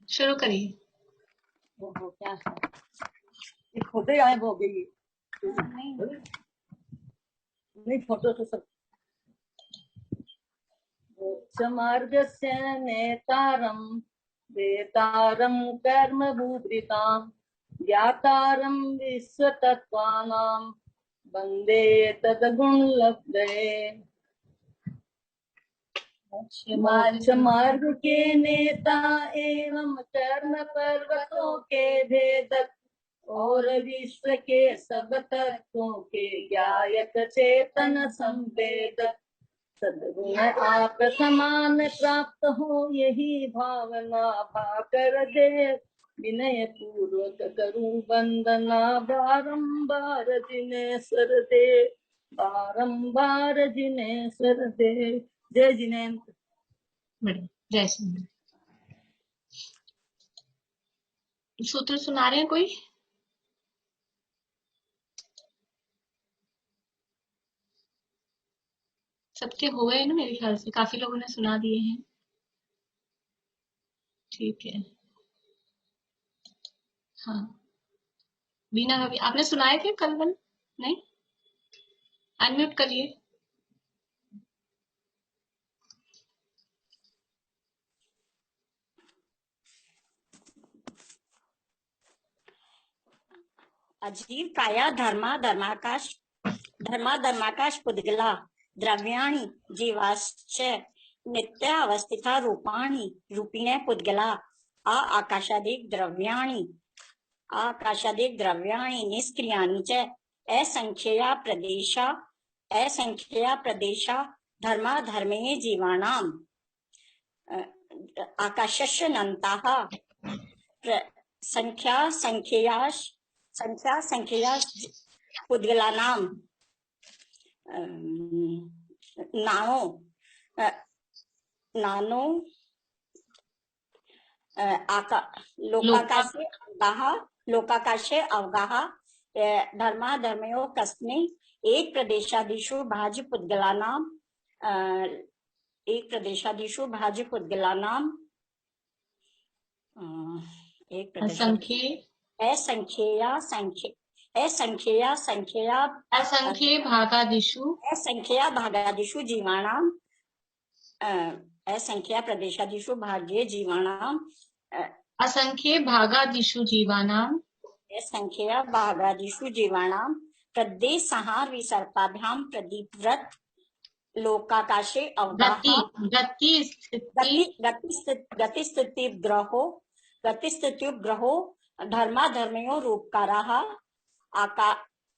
शुरू करिए। वो क्या है, ये खोटे आए वो गई नहीं फोटो तो सब मार्गस्य नेतारं वेतारं कर्मभूभृतां ज्ञातारं विश्वतत्त्वानां वन्दे तद्गुणलब्धये। मोक्ष मार्ग के नेता एवं कर्म पर्वतों के भेदक और विश्व के सब तत्वों के ज्ञायक चेतन संवेदक सद्गुण आप समान प्राप्त हो यही भावना भाकर दे विनय पूर्वक करूं वंदना बारंबार जिनेश्वर दे बारंबार जिनेश्वर दे। जय जिनेन्द्र। बढ़िया, जय श्री। सूत्र सुना रहे हैं कोई? सबके हो गए ना मेरे ख्याल से, काफी लोगों ने सुना दिए हैं। ठीक है, हाँ। बीना भाभी आपने सुनाए थे कल वाले? नहीं, अनम्यूट करिए। अजीव काया धर्माकाश पुद्गला द्रव्याणि जीवाश्च नित्यावस्थिता रूपाणि रूपिणे पुद्गला आकाशादिक द्रव्याणि निष्क्रियाणि च असंख्यया प्रदेशा धर्मे जीवानाम् आकाशस्य नन्ताः संख्या पुद्गलानां नानो लोकाकाशे अवगाः धर्मयो कस्मै एक प्रदेशादिषु भाज्य पुद्गलानां असंख्येय भागादिषु जीवानां असंख्य प्रदेशादिषु भाग्ये जीवानां प्रदेशसंहार विसर्पाभ्यां प्रदीपव्रत लोकाकाशे अवगाः गतिस्थित्युपग्रहो धर्मयो रूपकाराः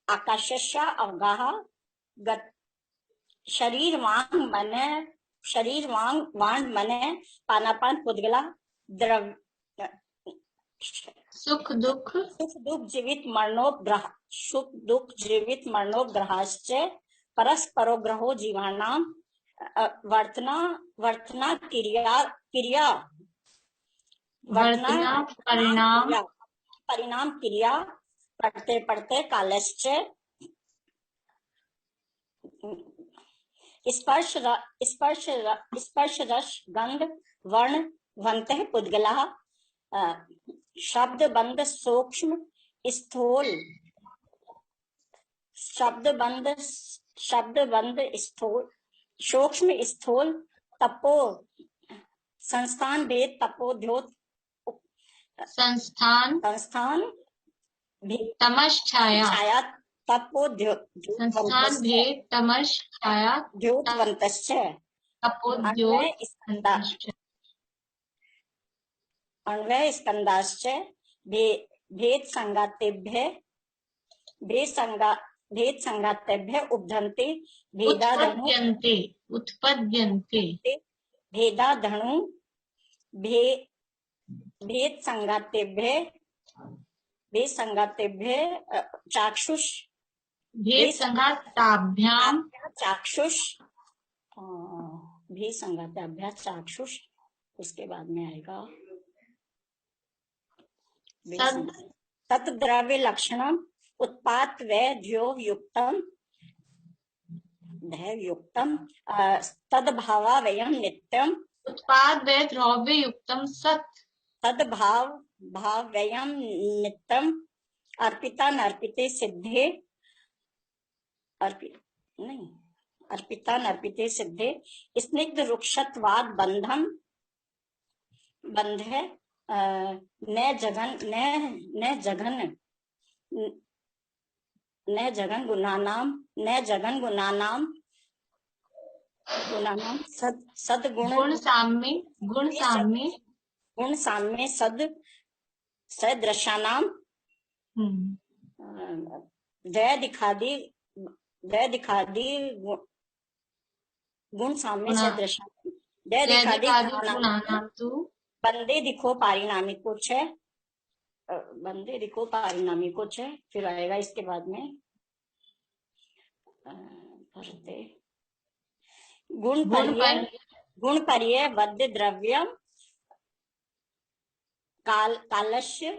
आकाशस्य अवगाः शरीर वांग मन पानापान पुद्गला सुख दुख जीवित मरणोग्रहाश्च परस्परो ग्रहो जीवानां वर्तना परिणाम क्रिया पढ़ते कालश्च स्पर्श रस गंध वर्ण वंतः पुद्गलः शब्द बंद सूक्ष्म स्थूल सूक्ष्म स्थूल तपो संस्थान भेद तपोद्योत संस्थान भेद तमस छाया तपोद्योत संस्थान भेद तमस छाया द्योतवन्तश्च अन्वय स्कंदाश्च भेद संगातेभ्य उब्धन्ते उत्पद्यन्ते भेदाधनु भेद संगातेभ्य चाक्षुष भेद संगाताभ्याम चाक्षुष भेद संगाताभ्याम चाक्षुष। उसके बाद में आएगा तत्द्रव्य लक्षणम उत्पात वैध्यो युक्तम युक्तम तद्भावा वयम नित्यम उत्पाद व द्रव्य युक्तम सत तद्भाव भाव वयम नित्यम अर्पिता नर्पिते सिद्धे नहीं अर्पिता नर्पिते सिद्धे स्निग्ध रुक्षत्वाद बंधम बंधे न जगन गुणानाम सदगुण गुण साम्य सदृशानाम दिखादी गुण साम्य सदृशानाम गुणानाम तु बंदे दिखो पारिणामी को छे फिर आएगा इसके बाद में गुण पर्य वद्य द्रव्यम कालस्य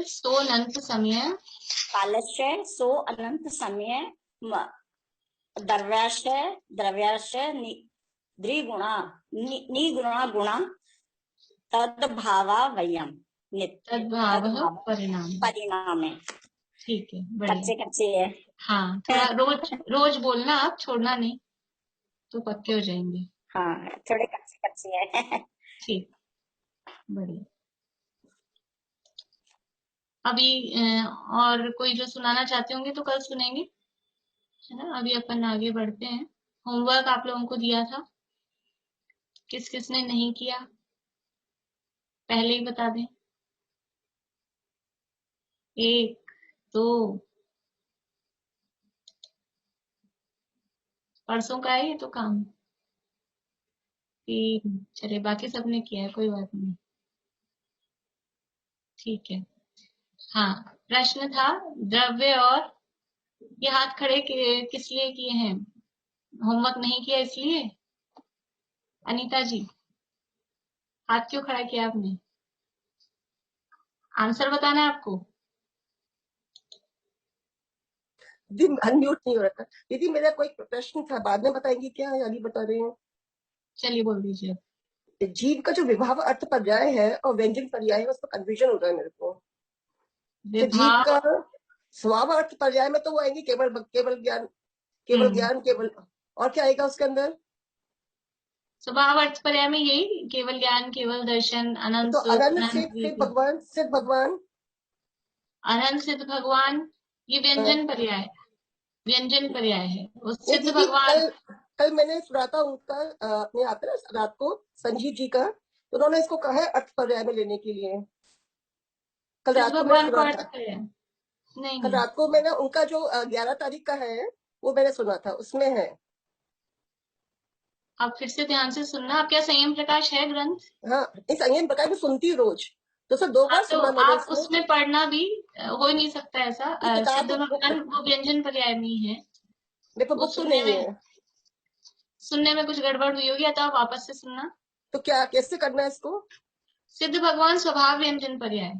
सो अनंत समय द्रव्याश्य द्विगुणा निगुणा गुणा तद्भावा वयम परिणाम है। ठीक है, कच्चे है। हाँ, थोड़ा रोज बोलना, आप छोड़ना नहीं तो पक्के हो जाएंगे। हाँ, थोड़े कच्चे है। ठीक, बढ़िया। अभी और कोई जो सुनाना चाहते होंगे तो कल सुनेंगे, है ना। अभी अपन आगे बढ़ते हैं। होमवर्क आप लोगों को दिया था, किस किसने नहीं किया पहले ही बता दें। 1 2 परसों का है ये तो काम। 3 चलिए, बाकी सबने किया है, कोई बात नहीं, ठीक है। हाँ, प्रश्न था द्रव्य और ये हाथ खड़े किस लिए किए हैं? होमवर्क नहीं किया इसलिए? अनीता जी, हाथ क्यों खड़ा किया आपने? आंसर बताना है आपको? दीदी अनम्यूट नहीं हो रहा था। दीदी मेरा कोई प्रश्न था, बाद में बताएंगी क्या या अभी बता रहे हैं? चलिए बोल दीजिए। जीव का जो विभाव अर्थ पर्याय है और व्यंजन पर्याय है, उसमें कंफ्यूजन हो रहा है मेरे को। तो जीव का स्वभाव अर्थ पर्याय में तो वो आएंगे केवल ज्ञान केवल, और क्या आएगा उसके अंदर? स्वभाव अर्थ पर्याय में यही केवल ज्ञान, केवल दर्शन, अनंत तो अनंत सिद्ध भगवान अनंत सिद्ध भगवान, ये व्यंजन पर्याय है। उस सिद्ध भगवान कल मैंने सुना था उनका अपने आप रात को संजीव जी का, तो उन्होंने इसको कहा है अर्थ पर्याय में लेने के लिए। कल रात को मैंने सुना था। कल रात को मैंने उनका जो 11 तारीख का है वो मैंने सुना था, उसमें है। आप फिर से ध्यान से सुनना। आप क्या संयम प्रकाश है ग्रंथ? हाँ, इस संयम प्रकाश में सुनती हूँ रोज, तो सर 2 बार सुना मैंने। आप उसमें पढ़ना भी हो ही नहीं सकता ऐसा। सिद्ध भगवान वो व्यंजन पर्याय में ही है। देखो बुक तो नहीं है, सुनने में कुछ गड़बड़ हुई होगी, तो आप वापस से सुनना। तो क्या कैसे करना है इसको? सिद्ध भगवान स्वभाव व्यंजन पर्याय।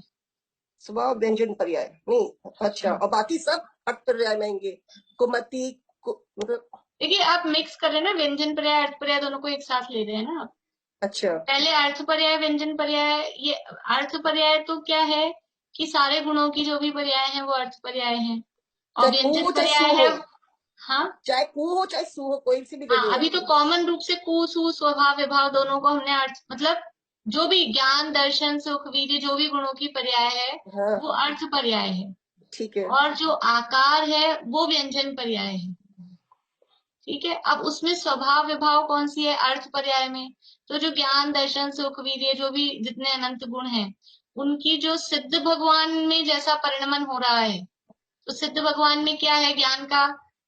स्वभाव व्यंजन पर्याय नहीं, अच्छा। और बाकी सब अर्थ पर्याय में आएंगे। कुमति मतलब देखिए, आप मिक्स कर रहे हैं ना, व्यंजन पर्याय अर्थ पर्याय दोनों को एक साथ ले रहे हैं ना। अच्छा, पहले अर्थ पर्याय व्यंजन पर्याय। ये अर्थ पर्याय तो क्या है कि सारे गुणों की जो भी पर्याय हैं वो अर्थ पर्याय हैं, और व्यंजन पर्याय है। हाँ, चाहे कु हो चाहे सु हो, कोई सी भी। हाँ, अभी तो कॉमन रूप से कु सु स्वभाव विभाव दोनों को हमने अर्थ, मतलब जो भी ज्ञान, दर्शन, सुख, वीर्य, जो भी गुणों की पर्याय है वो अर्थ पर्याय है। ठीक है। और जो आकार है वो व्यंजन पर्याय है। ठीक है, अब उसमें स्वभाव विभाव कौन सी है? अर्थ पर्याय में। तो जो ज्ञान, दर्शन, सुख, वीर्य, जो भी जितने अनंत गुण हैं, उनकी जो सिद्ध भगवान में जैसा परिणमन हो रहा है, तो सिद्ध भगवान में क्या है? ज्ञान का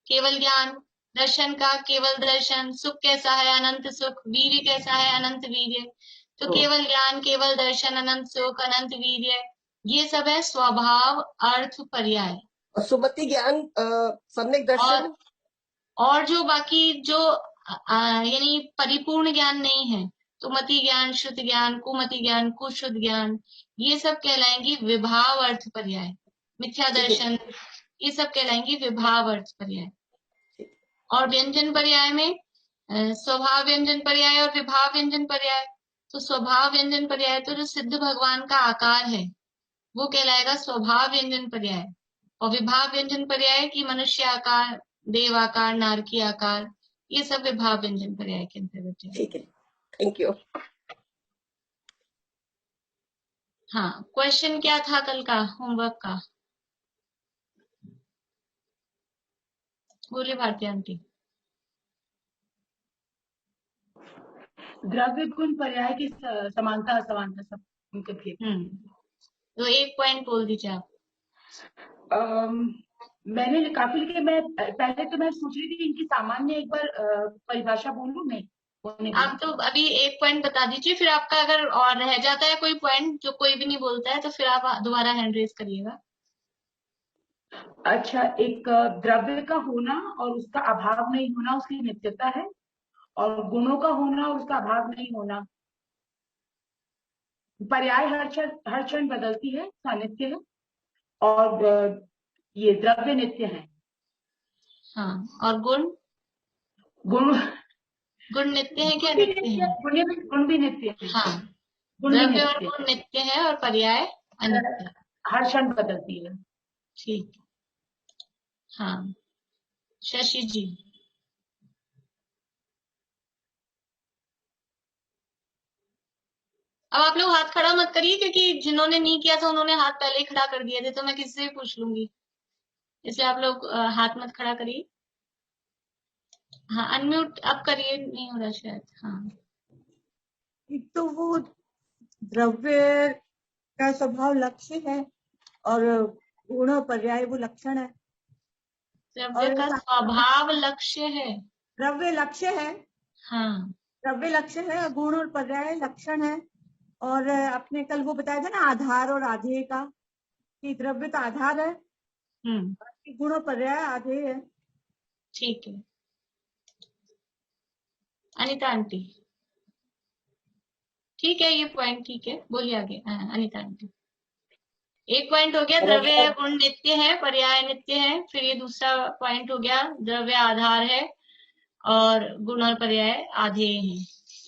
केवल ज्ञान, दर्शन का केवल दर्शन, सुख कैसा है? अनंत सुख, वीर्य कैसा है? अनंत वीर्य। तो केवल ज्ञान, केवल दर्शन, अनंत सुख, अनंत वीर्य, ये सब है स्वभाव अर्थ पर्याय। सुमति ज्ञान, सम्यक दर्शन, और जो बाकी जो यानी परिपूर्ण ज्ञान नहीं है, तो मति ज्ञान, शुद्ध ज्ञान, कुमति ज्ञान, कुशुद्ध ज्ञान, ये सब कहलाएंगी विभाव अर्थ पर्याय। मिथ्या दर्शन, ये सब कहलाएंगी विभाव अर्थ पर्याय। और व्यंजन पर्याय में स्वभाव व्यंजन पर्याय और विभाव व्यंजन पर्याय। तो स्वभाव व्यंजन पर्याय तो जो सिद्ध भगवान का आकार है वो कहलाएगा स्वभाव व्यंजन पर्याय। और विभाव व्यंजन पर्याय की मनुष्य आकार, देव आकार, नारकी आकार, ये सब विभाव व्यंजन पर्याय के अंतर्गत है। ठीक है, थैंक यू। हाँ, क्वेश्चन क्या था कल का होमवर्क का? बोलिए भारती आंटी। द्रव्य गुण पर्याय की समानता असमानता सब उनके थे। तो एक पॉइंट बोल दीजिए आप। मैंने काफी लिखे। मैं पहले तो मैं सोच रही थी इनकी सामान्य एक बार परिभाषा बोलूं। नहीं, आप तो अभी एक पॉइंट बता दीजिए, फिर आपका अगर और रह जाता है कोई पॉइंट जो कोई भी नहीं बोलता है तो फिर आप दोबारा हैंड रेज करिएगा। अच्छा, एक द्रव्य का होना और उसका अभाव नहीं होना उसकी नित्यता है, और गुणों का होना और उसका अभाव नहीं होना। पर्याय हर क्षण बदलती है, अनित्य है, और ये द्रव्य नित्य है। हाँ, और गुण? गुण नित्य है क्या नित्य है? गुण भी नित्य है। हाँ, गुण भी द्रव्य और नित्य गुण नित्य है और पर्याय अनित्य। हर क्षण बदलती है। ठीक। हाँ, शशि जी। अब आप लोग हाथ खड़ा मत करिए, क्योंकि जिन्होंने नहीं किया था उन्होंने हाथ पहले ही खड़ा कर दिए थे, तो मैं किसी से भी पूछ लूंगी, इसलिए आप लोग हाथ मत खड़ा करिए। हाँ, अनम्यूट अब करिए, नहीं हो रहा शायद। हाँ, एक तो वो द्रव्य का स्वभाव लक्ष्य है और गुण और पर्याय वो लक्षण है। द्रव्य का स्वभाव लक्ष्य है। द्रव्य लक्ष्य है। हाँ, द्रव्य लक्ष्य है, गुण और पर्याय लक्षण है। और आपने कल वो बताया था ना आधार और आधेय का, कि द्रव्य का आधार है, गुण और पर्याय आधेय है। ठीक है। अनिता आंटी। ठीक है, ये पॉइंट ठीक है, बोलिए आगे। अनिता आंटी। एक पॉइंट हो गया, द्रव्य गुण नित्य है, पर्याय नित्य है। फिर ये दूसरा पॉइंट हो गया, द्रव्य आधार है और गुण और पर्याय आधेय हैं।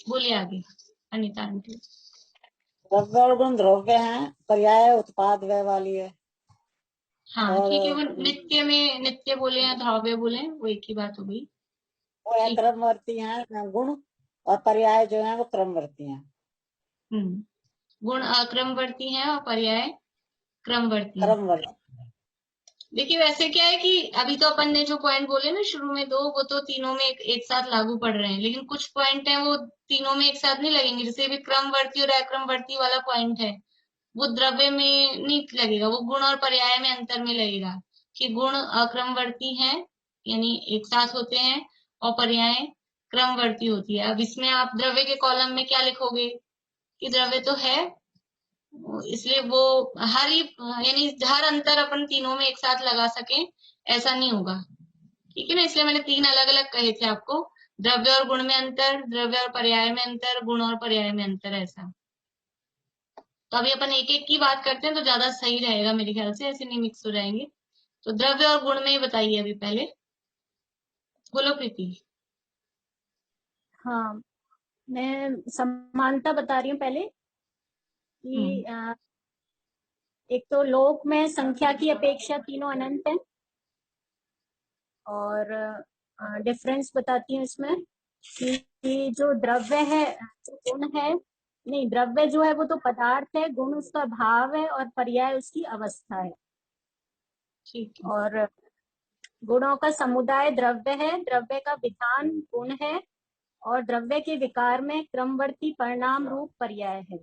बोलिए आगे अनिता आंटी। द्रव्य और गुण द्रव्य हैं, पर्याय उत्पाद व्यय वाली है। हाँ, ठीक है। वो नित्य में नित्य बोले या द्रव्य बोले, वो एक ही बात हो गई। वो क्रमवर्ती हैं गुण, और पर्याय जो है वो क्रमवर्ती हैं। गुण अक्रमवर्ती हैं और पर्याय क्रमवर्ती हैं। देखिए, वैसे क्या है कि अभी तो अपन ने जो पॉइंट बोले ना शुरू में दो, वो तो तीनों में एक साथ लागू पड़ रहे हैं, लेकिन कुछ पॉइंट हैं वो तीनों में एक साथ नहीं लगेंगे। जैसे भी क्रमवर्ती और अक्रमवर्ती वाला पॉइंट है, वो द्रव्य में नहीं लगेगा, वो गुण और पर्याय में अंतर में लगेगा कि गुण अक्रमवर्ती हैं, यानी एक साथ होते हैं, और पर्याय क्रमवर्ती होती है। अब इसमें आप द्रव्य के कॉलम में क्या लिखोगे कि द्रव्य तो है, इसलिए वो हर ही यानी हर अंतर अपन तीनों में एक साथ लगा सके, ऐसा नहीं होगा। ठीक है ना, इसलिए मैंने तीन अलग अलग कहे थे आपको, द्रव्य और गुण में अंतर, द्रव्य और पर्याय में अंतर, गुण और पर्याय में अंतर, ऐसा। तो अभी अपन एक एक की बात करते हैं तो ज्यादा सही रहेगा मेरे ख्याल से, ऐसे नहीं मिक्स हो जाएंगे। तो द्रव्य और गुण में ही बताइए अभी पहले। बोलो प्रीति। हाँ, मैं समानता बता रही हूँ पहले कि एक तो लोक में संख्या की अपेक्षा तीनों अनंत है, और डिफरेंस बताती हूँ इसमें कि जो द्रव्य है, जो गुण है, नहीं, द्रव्य जो है वो तो पदार्थ है, गुण उसका भाव है और पर्याय उसकी अवस्था है। ठीक है। और गुणों का समुदाय द्रव्य है, द्रव्य का विधान गुण है, और द्रव्य के विकार में क्रमवर्ती परिणाम रूप पर्याय है।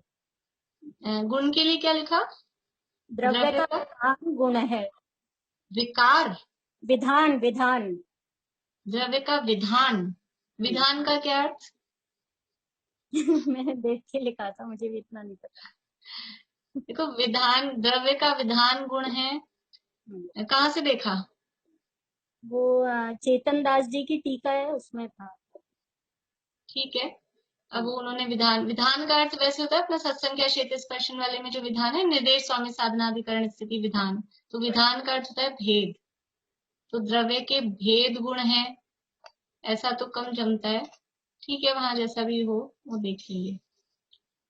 गुण के लिए क्या लिखा? द्रव्य का विधान गुण है। विकार? विधान द्रव्य का विधान का क्या अर्थ? मैंने देख के लिखा था, मुझे भी इतना नहीं पता। देखो, विधान, द्रव्य का विधान गुण है, कहाँ से देखा? वो चेतन दास जी की टीका है, उसमें था। ठीक है, अब उन्होंने विधान का अर्थ वैसे होता है अपना सत्संख्या क्षेत्र स्पर्शन वाले में जो विधान है, निर्देश स्वामी साधनाधिकरण स्थिति विधान, तो विधान का अर्थ होता है भेद। तो द्रव्य के भेद गुण है, ऐसा तो कम जमता है, ठीक है, वहां जैसा भी हो वो देख लीजिए।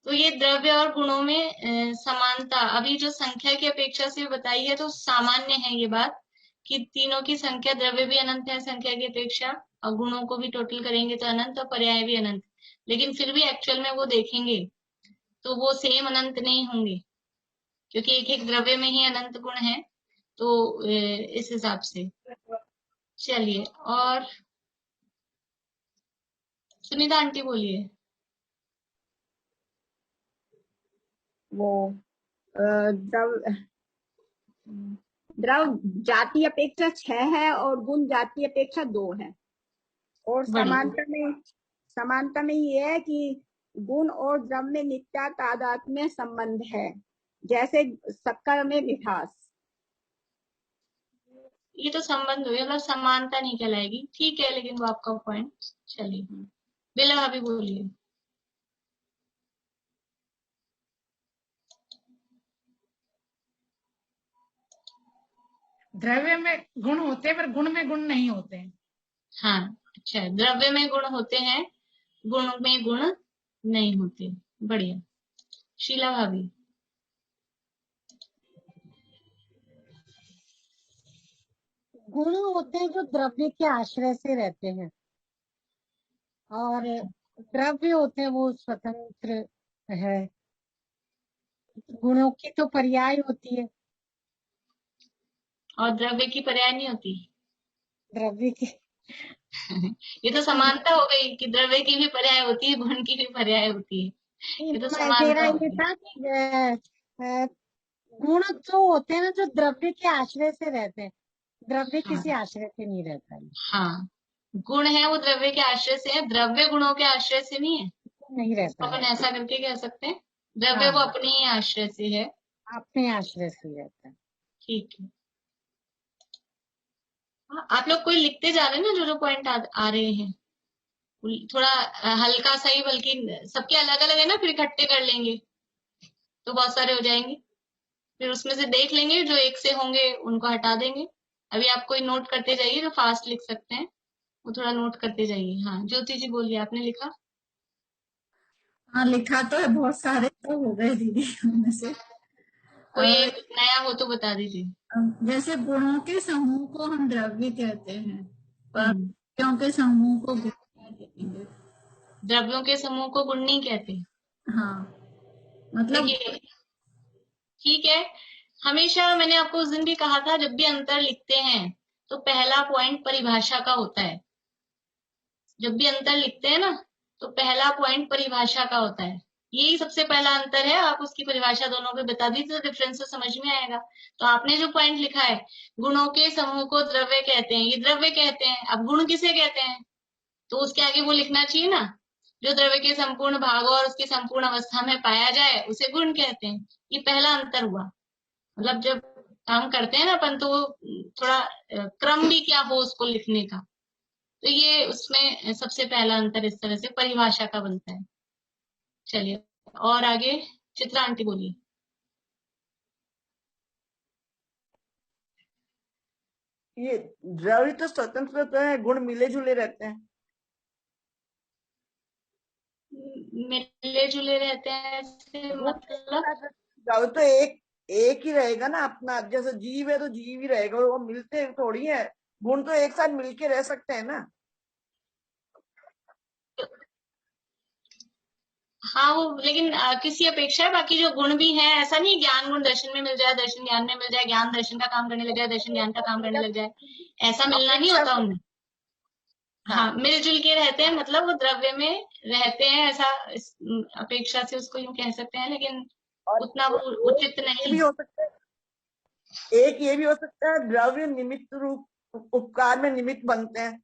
तो ये द्रव्य और गुणों में समानता अभी जो संख्या की अपेक्षा से बताई है तो सामान्य है ये बात कि तीनों की संख्या, द्रव्य भी अनंत है संख्या की अपेक्षा, और गुणों को भी टोटल करेंगे तो अनंत, और पर्याय भी अनंत। लेकिन फिर भी एक्चुअल में वो देखेंगे तो वो सेम अनंत नहीं होंगे, क्योंकि एक एक द्रव्य में ही अनंत गुण है। तो इस हिसाब से चलिए, और सुनीता आंटी बोलिए। वो द्रव द्रव जाति अपेक्षा 6 है और गुण जाति अपेक्षा 2 है। और समानता में ये है कि गुण और द्रव में नित्या तादात्म्य संबंध है, जैसे शक्कर में मिठास। ये तो संबंध हुई, मतलब समानता नहीं कहलाएगी, ठीक है, लेकिन वो आपका पॉइंट। चलिए, बिला भाभी बोलिए। द्रव्य में गुण होते हैं पर गुण में गुण नहीं होते हैं। हाँ, अच्छा, द्रव्य में गुण होते हैं, गुण में गुण नहीं होते, बढ़िया। शीला भाभी। गुण होते हैं जो द्रव्य के आश्रय से रहते हैं, और द्रव्य होते हैं वो स्वतंत्र है। गुणों की तो पर्याय होती है, और द्रव्य की पर्याय नहीं होती। द्रव्य की ये तो समानता हो गई कि द्रव्य की भी पर्याय होती है, गुण की भी पर्याय होती है, ये तो समानता मेरा हो ये गई। था कि गुण जो होते हैं ना जो द्रव्य के आश्रय से रहते हैं, द्रव्य किसी हाँ, आश्रय से नहीं रहता है। हाँ, गुण है वो द्रव्य के आश्रय से है, द्रव्य गुणों के आश्रय से नहीं है। नहीं रहता अपन है। ऐसा करके कह सकते हैं, द्रव्य वो हाँ, अपने ही आश्रय से है। अपने आश्रय से रहता है। ठीक है। हाँ, आप लोग कोई लिखते जा रहे हैं ना, जो जो पॉइंट आ रहे हैं, थोड़ा हल्का सा ही, बल्कि सबके अलग अलग है ना, फिर इकट्ठे कर लेंगे तो बहुत सारे हो जाएंगे, फिर उसमें से देख लेंगे जो एक से होंगे उनको हटा देंगे। अभी आप कोई नोट करते जाइए, जो फास्ट लिख सकते हैं वो थोड़ा नोट करते जाइए। हाँ, ज्योति जी बोलिए, आपने लिखा? हाँ, लिखा तो है, बहुत सारे तो हो गए दीदी उनमें से। कोई एक नया हो तो बता दीजिए। जैसे गुणों के समूह को हम द्रव्य कहते हैं, पर हम्म, द्रव्यों के समूह को गुण कहेंगे। द्रव्यों के समूह को गुण नहीं कहते। हाँ, मतलब देखिए, ठीक है, हमेशा मैंने आपको उस दिन भी कहा था, जब भी अंतर लिखते हैं तो पहला पॉइंट परिभाषा का होता है। जब भी अंतर लिखते हैं ना तो पहला पॉइंट परिभाषा का होता है, यही सबसे पहला अंतर है। आप उसकी परिभाषा दोनों पे बता दीजिए तो डिफरेंस तो समझ में आएगा। तो आपने जो पॉइंट लिखा है, गुणों के समूह को द्रव्य कहते हैं, ये द्रव्य कहते हैं। अब गुण किसे कहते हैं, तो उसके आगे वो लिखना चाहिए ना, जो द्रव्य के संपूर्ण भागों और उसकी संपूर्ण अवस्था में पाया जाए उसे गुण कहते हैं। ये पहला अंतर हुआ। मतलब जब काम करते हैं ना अपन, तो थोड़ा क्रम भी क्या हो उसको लिखने का, तो ये उसमें सबसे पहला अंतर इस तरह से परिभाषा का बनता है। चलिए, और आगे चित्रा आंटी बोलिए। ये द्रव्य तो स्वतंत्र रहते हैं, गुण मिले जुले रहते हैं। मिले जुले रहते हैं मतलब? द्रव्य तो एक ही रहेगा ना अपना, जैसे जीव है तो जीव ही रहेगा, वो मिलते थोड़ी है। गुण तो एक साथ मिलके रह सकते हैं ना। हाँ, वो लेकिन किसी अपेक्षा है, बाकी जो गुण भी है, ऐसा नहीं ज्ञान गुण दर्शन में मिल जाए, दर्शन ज्ञान में मिल जाए, ज्ञान दर्शन का काम करने लग जाए, दर्शन ज्ञान का काम करने लग जाए, ऐसा मिलना नहीं होता उनमें। हाँ, मिलजुल के रहते हैं, मतलब वो द्रव्य में रहते हैं, ऐसा अपेक्षा से उसको यूं कह सकते हैं, लेकिन उतना वो उचित ये नहीं। भी हो सकता है, एक ये भी हो सकता है, द्रव्य निमित्त रूप उपकार में निमित्त बनते हैं।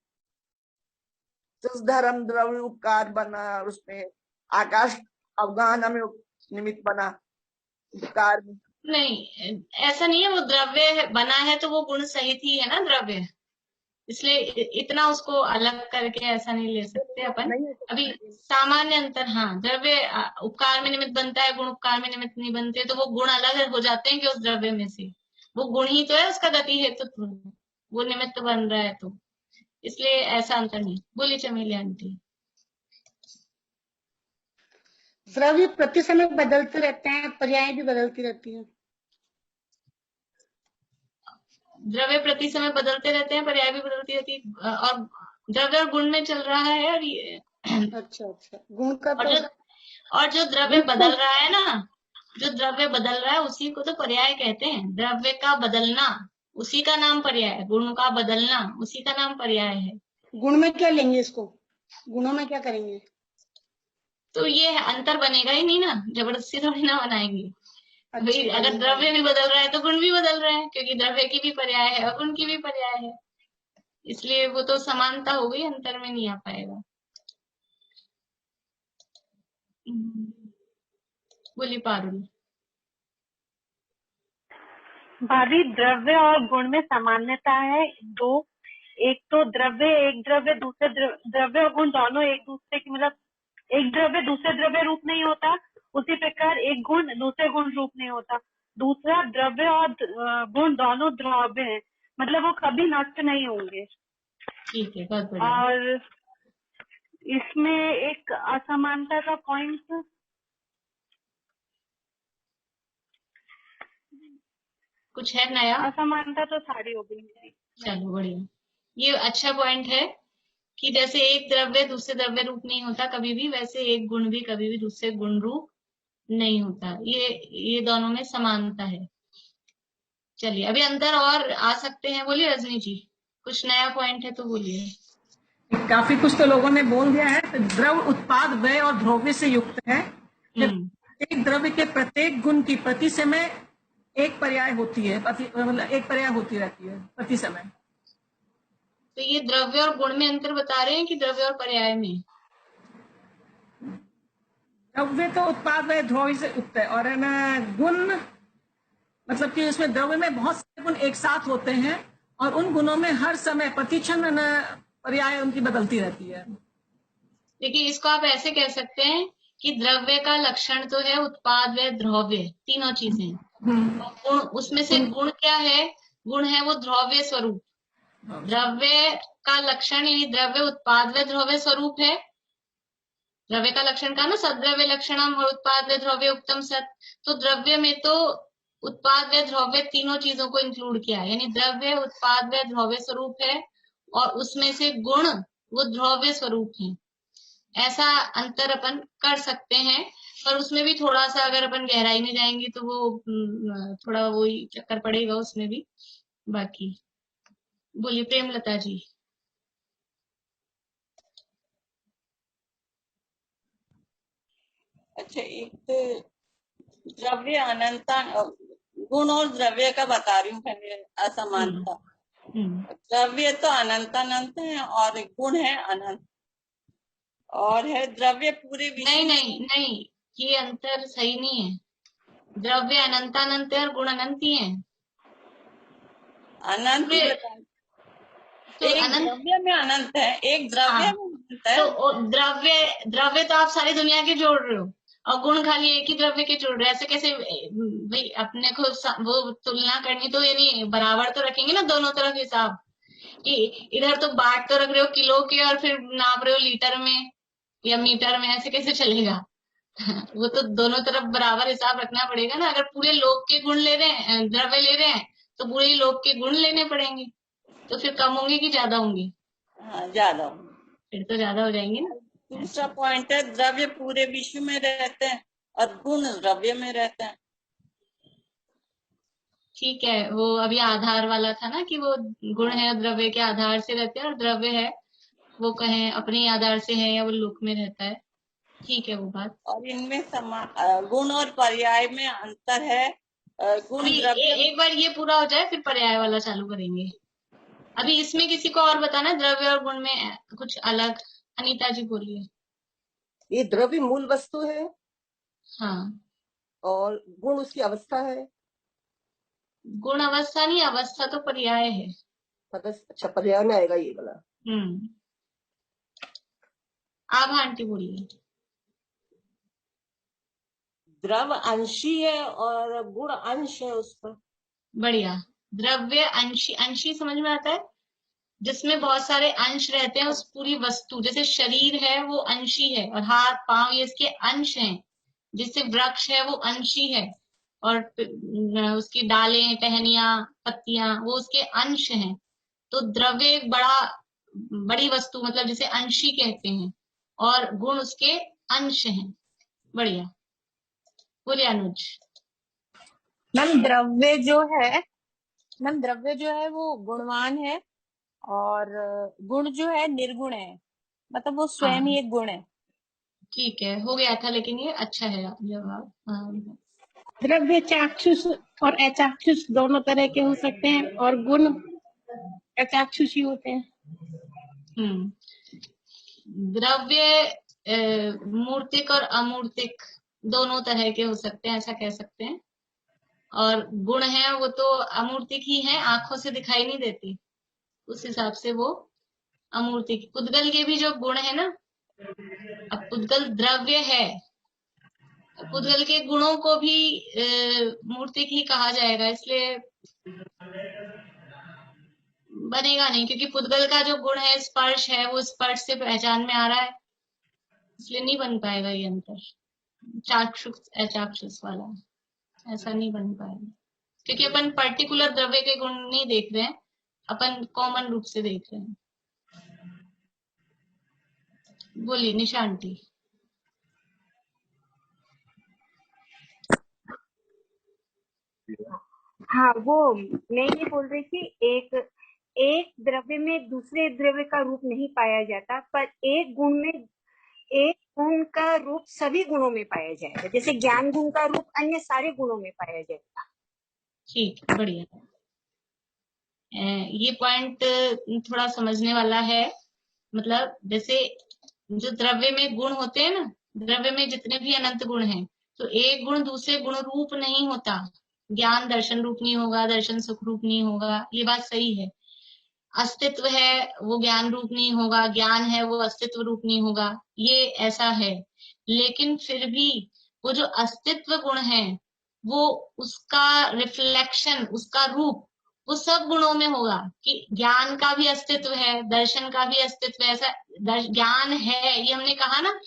धर्म द्रव्य उपकार बना, उसमें आकाश अवगाहना में निमित्त बना उपकार में। नहीं, ऐसा नहीं है, वो द्रव्य बना है तो वो गुण सहित ही है ना द्रव्य, इसलिए इतना उसको अलग करके ऐसा नहीं ले सकते अपन। अभी सामान्य अंतर, हाँ, द्रव्य उपकार में निमित्त बनता है, गुण उपकार में निमित्त नहीं बनते, तो वो गुण अलग हो जाते हैं कि उस द्रव्य में से। वो गुण ही तो है, उसका गति हेतु तो वो निमित्त बन रहा है, तो इसलिए ऐसा अंतर नहीं। बोलिए चमेली आंटी। द्रव्य प्रति समय बदलते रहते हैं, पर्याय भी बदलती रहती है। द्रव्य प्रति समय बदलते रहते हैं, पर्याय भी बदलती रहती है, और द्रव्य और गुण में चल रहा है। और ये अच्छा अच्छा, गुण का तो और जो द्रव्य बदल रहा है ना, जो द्रव्य बदल रहा है उसी को तो पर्याय कहते हैं। द्रव्य का बदलना उसी का नाम पर्याय है, गुण का बदलना उसी का नाम पर्याय है। गुण में क्या लेंगे इसको, गुणों में क्या करेंगे? तो ये अंतर बनेगा ही नहीं ना, जबरदस्ती थोड़ी ना बनाएंगे। भाई अगर द्रव्य भी बदल रहा है तो गुण भी बदल रहे हैं, क्योंकि द्रव्य की भी पर्याय है और गुण की भी पर्याय है, इसलिए वो तो समानता हो गई, अंतर में नहीं आ पाएगा। बोली पारुल। भाभी, द्रव्य और गुण में सामान्यता है दो। एक तो द्रव्य, एक द्रव्य दूसरे द्रव्य और गुण दोनों एक दूसरे की, मतलब एक द्रव्य दूसरे द्रव्य रूप नहीं होता, उसी प्रकार एक गुण दूसरे गुण रूप नहीं होता। दूसरा, द्रव्य और गुण दोनों द्रव्य हैं, मतलब वो कभी नष्ट नहीं होंगे। ठीक है, बहुत बढ़िया। और इसमें एक असमानता का पॉइंट कुछ है नया? असमानता तो सारी हो गई। चलो बढ़िया, ये अच्छा पॉइंट है कि जैसे एक द्रव्य दूसरे द्रव्य रूप नहीं होता कभी भी, वैसे एक गुण भी कभी भी दूसरे गुण रूप नहीं होता। ये दोनों में समानता है। चलिए अभी अंदर और आ सकते हैं। बोलिए रजनी जी, कुछ नया पॉइंट है तो बोलिए। काफी कुछ तो लोगों ने बोल दिया है। द्रव उत्पाद व्यय और द्रव्य से युक्त है। एक द्रव्य के प्रत्येक गुण की प्रति समय एक पर्याय होती है, मतलब एक पर्याय होती रहती है प्रति समय। तो ये द्रव्य और गुण में अंतर बता रहे हैं कि द्रव्य और पर्याय में? द्रव्य तो उत्पाद व्यय द्रव्य से युक्त है, और ना गुण मतलब कि इसमें द्रव्य में बहुत सारे गुण एक साथ होते हैं, और उन गुणों में हर समय प्रतिक्षण पर्याय उनकी बदलती रहती है। देखिए, इसको आप ऐसे कह सकते हैं कि द्रव्य का लक्षण तो है उत्पाद व द्रव्य, तीनों चीजें। गुण, उसमें से गुण क्या है? गुण है वो द्रव्य स्वरूप। द्रव्य का लक्षण यानी द्रव्य उत्पाद व द्रव्य स्वरूप है। द्रव्य का लक्षण का ना, सद्रव्य लक्षणम और उत्पाद व द्रव्य उत्तम सत। तो द्रव्य में तो उत्पाद व द्रव्य तीनों चीजों को इंक्लूड किया, यानी द्रव्य उत्पाद व द्रव्य स्वरूप है, और उसमें से गुण वो द्रव्य स्वरूप है। ऐसा अंतर अपन कर सकते हैं, पर उसमें भी थोड़ा सा अगर अपन गहराई में जाएंगे तो वो थोड़ा वही चक्कर पड़ेगा उसमें भी। बाकी बोलिए प्रेमलता जी। अच्छा, एक द्रव्य अनंता, गुण और द्रव्य का बता रही हूँ पहले असमानता। द्रव्य तो अनंत है और गुण है अनंत, और है द्रव्य पूरे विश्व। नहीं, ये अंतर सही नहीं है। द्रव्य अनंत है और गुण अनंत ही है। अनंत तो एक द्रव्य में अनंत है, एक द्रव्य में अनंत है। तो द्रव्य तो आप सारी दुनिया के जोड़ रहे हो, और गुण खाली एक ही द्रव्य के जोड़ रहे हैं। ऐसे कैसे भाई? अपने को वो तुलना करनी तो यानी बराबर तो रखेंगे ना दोनों तरफ हिसाब, कि इधर तो बांट तो रख रहे हो किलो के और फिर नाप रहे हो लीटर में या मीटर में, ऐसे कैसे चलेगा? वो तो दोनों तरफ बराबर हिसाब रखना पड़ेगा ना। अगर पूरे लोग के गुण ले रहे हैं, द्रव्य ले रहे हैं, तो पूरे ही लोग के गुण लेने पड़ेंगे। तो फिर कम होंगे कि ज्यादा होंगे? ज्यादा। फिर तो ज्यादा हो जाएंगे ना। दूसरा पॉइंट है द्रव्य पूरे विश्व में रहते हैं और गुण द्रव्य में रहते हैं। ठीक है, वो अभी आधार वाला था ना, कि वो गुण है द्रव्य के आधार से रहते हैं, और द्रव्य है वो कहें अपने आधार से है या वो लोक में रहता है। ठीक है वो बात। और इनमें गुण और पर्याय में अंतर है। गुण द्रव्य एक बार ये पूरा हो जाए फिर पर्याय वाला चालू करेंगे। अभी इसमें किसी को और बताना द्रव्य और गुण में कुछ अलग? अनीता जी बोलिए। ये द्रव्य मूल वस्तु है। हाँ। और गुण उसकी अवस्था है। गुण अवस्था नहीं, अवस्था तो पर्याय है। मतलब अच्छा पर्याय में आएगा ये वाला। आप आंटी बोलिए। द्रव अंशी है और गुण अंश है उसका। बढ़िया। द्रव्य अंशी, अंशी समझ में आता है, जिसमें बहुत सारे अंश रहते हैं उस पूरी वस्तु। जैसे शरीर है वो अंशी है, और हाथ पांव ये इसके अंश हैं। जैसे वृक्ष है वो अंशी है, और उसकी डालें टहनियां पत्तियां वो उसके अंश हैं। तो द्रव्य एक बड़ी वस्तु, मतलब जिसे अंशी कहते हैं, और गुण उसके अंश हैं। बढ़िया, बोलिए अनुज। मैम द्रव्य जो है वो गुणवान है, और गुण जो है निर्गुण है, मतलब वो स्वयं ही एक गुण है। ठीक है, हो गया था, लेकिन ये अच्छा है जवाब। द्रव्य चाक्षुष और अचाक्षुष दोनों तरह के हो सकते हैं, और गुण अचाक्षुषी होते हैं। द्रव्य मूर्तिक और अमूर्तिक दोनों तरह के हो सकते हैं, ऐसा कह सकते हैं। और गुण है वो तो अमूर्तिक ही है, आंखों से दिखाई नहीं देती, उस हिसाब से वो अमूर्तिक। पुद्गल के भी जो गुण है ना, अब पुद्गल द्रव्य है, पुद्गल के गुणों को भी मूर्तिक ही कहा जाएगा, इसलिए बनेगा नहीं, क्योंकि पुद्गल का जो गुण है स्पर्श है, वो स्पर्श से पहचान में आ रहा है, इसलिए नहीं बन पाएगा ये अंतर। चाक्षुष अचाक्षुष वाला ऐसा नहीं बन पाएगा, क्योंकि अपन पर्टिकुलर द्रव्य के गुण नहीं देख रहे हैं, अपन कॉमन रूप से देख रहे हैं। बोलिए निशा आंटी। हाँ, वो मैं ये बोल रही थी, एक द्रव्य में दूसरे द्रव्य का रूप नहीं पाया जाता, पर एक गुण का रूप सभी गुणों में पाया जाएगा। जैसे ज्ञान गुण का रूप अन्य सारे गुणों में पाया जाएगा। ठीक, बढ़िया। ये पॉइंट थोड़ा समझने वाला है। मतलब जैसे जो द्रव्य में गुण होते हैं ना, द्रव्य में जितने भी अनंत गुण हैं, तो एक गुण दूसरे गुण रूप नहीं होता। ज्ञान दर्शन रूप नहीं होगा, दर्शन सुख रूप नहीं होगा, ये बात सही है। अस्तित्व है वो ज्ञान रूप नहीं होगा, ज्ञान है वो अस्तित्व रूप नहीं होगा, ये ऐसा है। लेकिन फिर भी वो जो अस्तित्व गुण है, वो उसका रिफ्लेक्शन, उसका रूप वो सब गुणों में होगा। कि ज्ञान का भी अस्तित्व है, दर्शन का भी अस्तित्व है। ऐसा ज्ञान है, ये हमने कहा ना,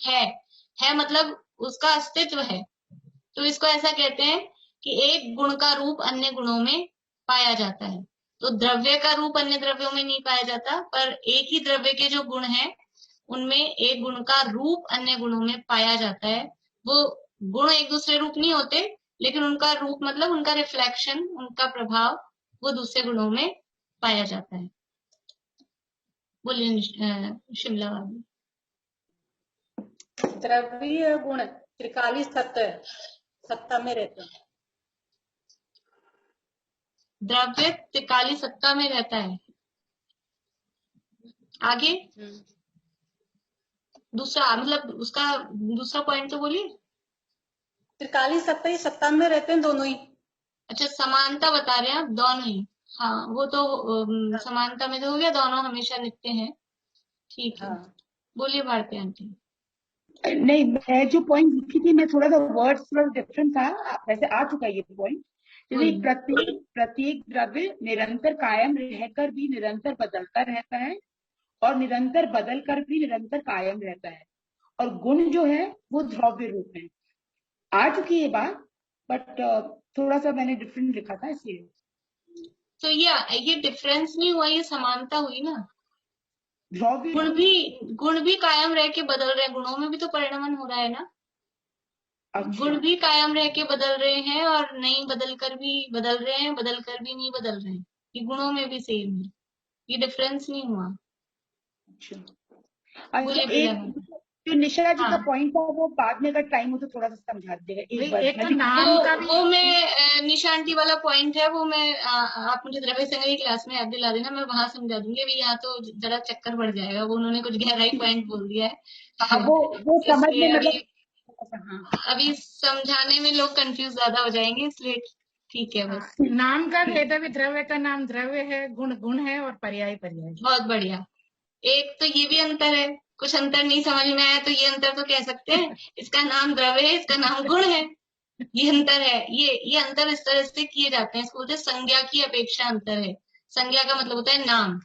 है मतलब उसका अस्तित्व है। तो इसको ऐसा कहते हैं कि एक गुण का रूप अन्य गुणों में पाया जाता है। तो द्रव्य का रूप अन्य द्रव्यों में नहीं पाया जाता, पर एक ही द्रव्य के जो गुण हैं उनमें एक गुण का रूप अन्य गुणों में पाया जाता है। वो गुण एक दूसरे रूप नहीं होते, लेकिन उनका रूप मतलब उनका रिफ्लेक्शन, उनका प्रभाव वो दूसरे गुणों में पाया जाता है। बोलिए शिमला वाली। द्रव्य गुण त्रिकाली सत्ता में रहते हैं। द्रव्य त्रिकाली सत्ता में रहता है। आगे दूसरा, मतलब उसका दूसरा पॉइंट तो बोलिए। त्रिकाली सत्ता में रहते हैं दोनों ही। अच्छा, समानता बता रहे हैं आप, दोनों ही। हाँ, वो तो समानता में तो हो गया, दोनों हमेशा नित्य हैं। ठीक है, बोलिए भारती आंटी। नहीं, मैं जो पॉइंट लिखी थी, मैं थोड़ा सा वर्ड्स थोड़ा डिफरेंट था, वैसे आ चुका है ये पॉइंट। जैसे प्रत्येक द्रव्य निरंतर कायम रहकर भी निरंतर बदलता रहता है, और निरंतर बदल कर भी निरंतर कायम रहता है। और गुण जो है वो द्रव्य रूप है। आ चुकी है बात, बट थोड़ा सा मैंने डिफरेंट लिखा था इसलिए। तो ये डिफरेंस नहीं हुआ, ये समानता हुई ना। गुण भी कायम रह के बदल रहे हैं, गुणों में भी तो परिणमन हो रहा है ना। गुण भी कायम रह के बदल रहे हैं, और नहीं बदल कर भी बदल रहे हैं, बदल कर भी नहीं बदल रहे हैं। ये गुणों में भी सेम है, ये डिफरेंस नहीं हुआ। अच्छा, एक जो निशा जी का पॉइंट था, वो बाद में अगर टाइम हो तो थोड़ा सा समझा दीजिएगा। वो मैं निशा आंटी वाला पॉइंट है, वो मैं आप मुझे द्रव्य संग्रह की क्लास में याद दिला देना, मैं वहां समझा दूंगी। अभी यहाँ तो जरा चक्कर बढ़ जाएगा, वो उन्होंने कुछ गहराई पॉइंट बोल दिया है। वो समझने मतलब अभी समझाने में लोग कंफ्यूज ज्यादा हो जाएंगे, इसलिए ठीक है, बस नाम का भेद भी, द्रव्य का नाम द्रव्य है, गुण गुण है, और पर्याय पर्याय। बहुत बढ़िया। एक तो ये भी अंतर है, कुछ अंतर नहीं समझ में आया तो ये अंतर तो कह सकते हैं, इसका नाम द्रव्य है, इसका नाम गुण है, ये अंतर है। ये अंतर इस तरह से किए जाते हैं, इसको बोलते हैं संज्ञा की अपेक्षा अंतर है। संज्ञा का मतलब होता है नाम,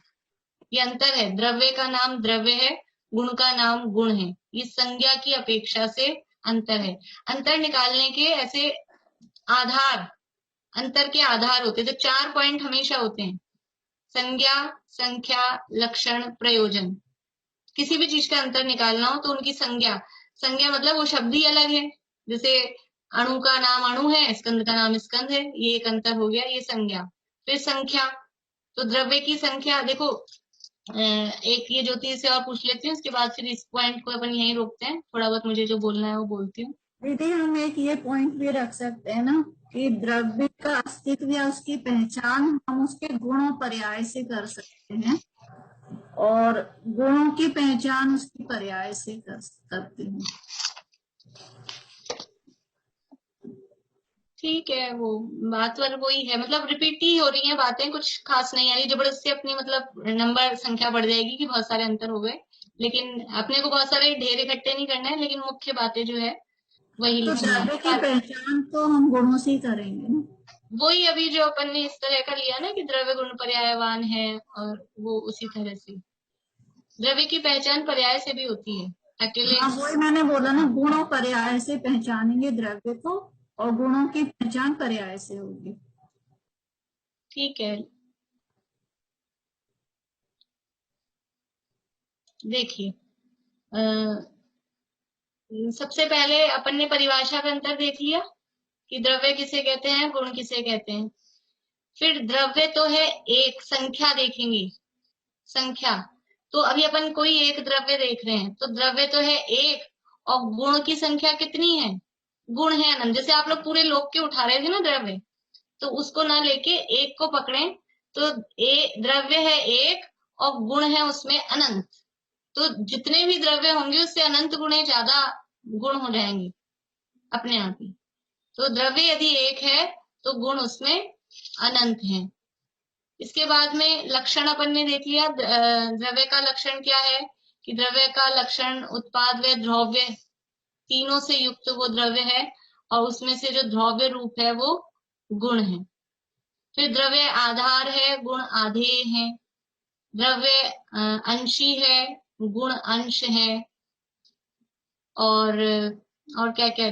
ये अंतर है। द्रव्य का नाम द्रव्य है, गुण का नाम गुण है, ये संज्ञा की अपेक्षा से अंतर है। अंतर निकालने के ऐसे आधार, अंतर के आधार होते हैं, जो 4 पॉइंट हमेशा होते हैं: संज्ञा, संख्या, लक्षण, प्रयोजन। किसी भी चीज का अंतर निकालना हो तो उनकी संज्ञा, संज्ञा मतलब वो शब्द ही अलग है। जैसे अणु का नाम अणु है, स्कंद का नाम स्कंद है, ये एक अंतर हो गया, ये संज्ञा। फिर संख्या, तो द्रव्य की संख्या देखो, एक ये ज्योति से और पूछ लेती हूँ, उसके बाद फिर इस पॉइंट को अपन यहीं रोकते हैं, थोड़ा बहुत मुझे जो बोलना है वो बोलती हूँ। दीदी हम एक ये पॉइंट भी रख सकते हैं ना कि द्रव्य का अस्तित्व या उसकी पहचान हम उसके गुणों पर्याय से कर सकते हैं, और गुणों की पहचान उसकी पर्याय से करते हैं। ठीक है, वो बात पर वही है, मतलब रिपीट ही हो रही है बातें, कुछ खास नहीं आ रही। जबरदस्ती अपनी मतलब नंबर संख्या बढ़ जाएगी कि बहुत सारे अंतर हो गए, लेकिन अपने को बहुत सारे ढेर इकट्ठे नहीं करना है, लेकिन मुख्य बातें जो है वही तो लिखनी है। द्रव्य की पहचान तो हम गुणों से ही करेंगे ना। वही अभी जो अपन ने इस तरह का लिया ना कि द्रव्य गुण पर्यायवान है, और वो उसी तरह से द्रव्य की पहचान पर्याय से भी होती है, अकेले। हाँ वही मैंने बोला ना, गुण और पर्याय से पहचानेंगे द्रव्य को, और गुणों की पहचान पर्याय से होगी। ठीक है, देखिए, सबसे पहले अपन ने परिभाषा का अंतर देख लिया कि द्रव्य किसे कहते हैं, गुण किसे कहते हैं। फिर द्रव्य तो है एक, संख्या देखेंगे, संख्या। तो अभी अपन कोई एक द्रव्य देख रहे हैं, तो द्रव्य तो है एक, और गुण की संख्या कितनी है? गुण है अनंत। जैसे आप लोग पूरे लोक के उठा रहे थे ना द्रव्य, तो उसको ना लेके एक को पकड़ें, तो द्रव्य है एक और गुण है उसमें अनंत। तो जितने भी द्रव्य होंगे उससे अनंत गुणे ज्यादा गुण हो जाएंगे अपने आप ही। तो द्रव्य यदि एक है तो गुण उसमें अनंत है। इसके बाद में लक्षण अपन ने देख लिया। द्रव्य का लक्षण क्या है कि द्रव्य का लक्षण उत्पाद व द्रव्य तीनों से युक्त वो द्रव्य है, और उसमें से जो द्रव्य रूप है वो गुण है। फिर द्रव्य आधार है, गुण आधेय है। द्रव्य अंशी है, गुण अंश है। और क्या क्या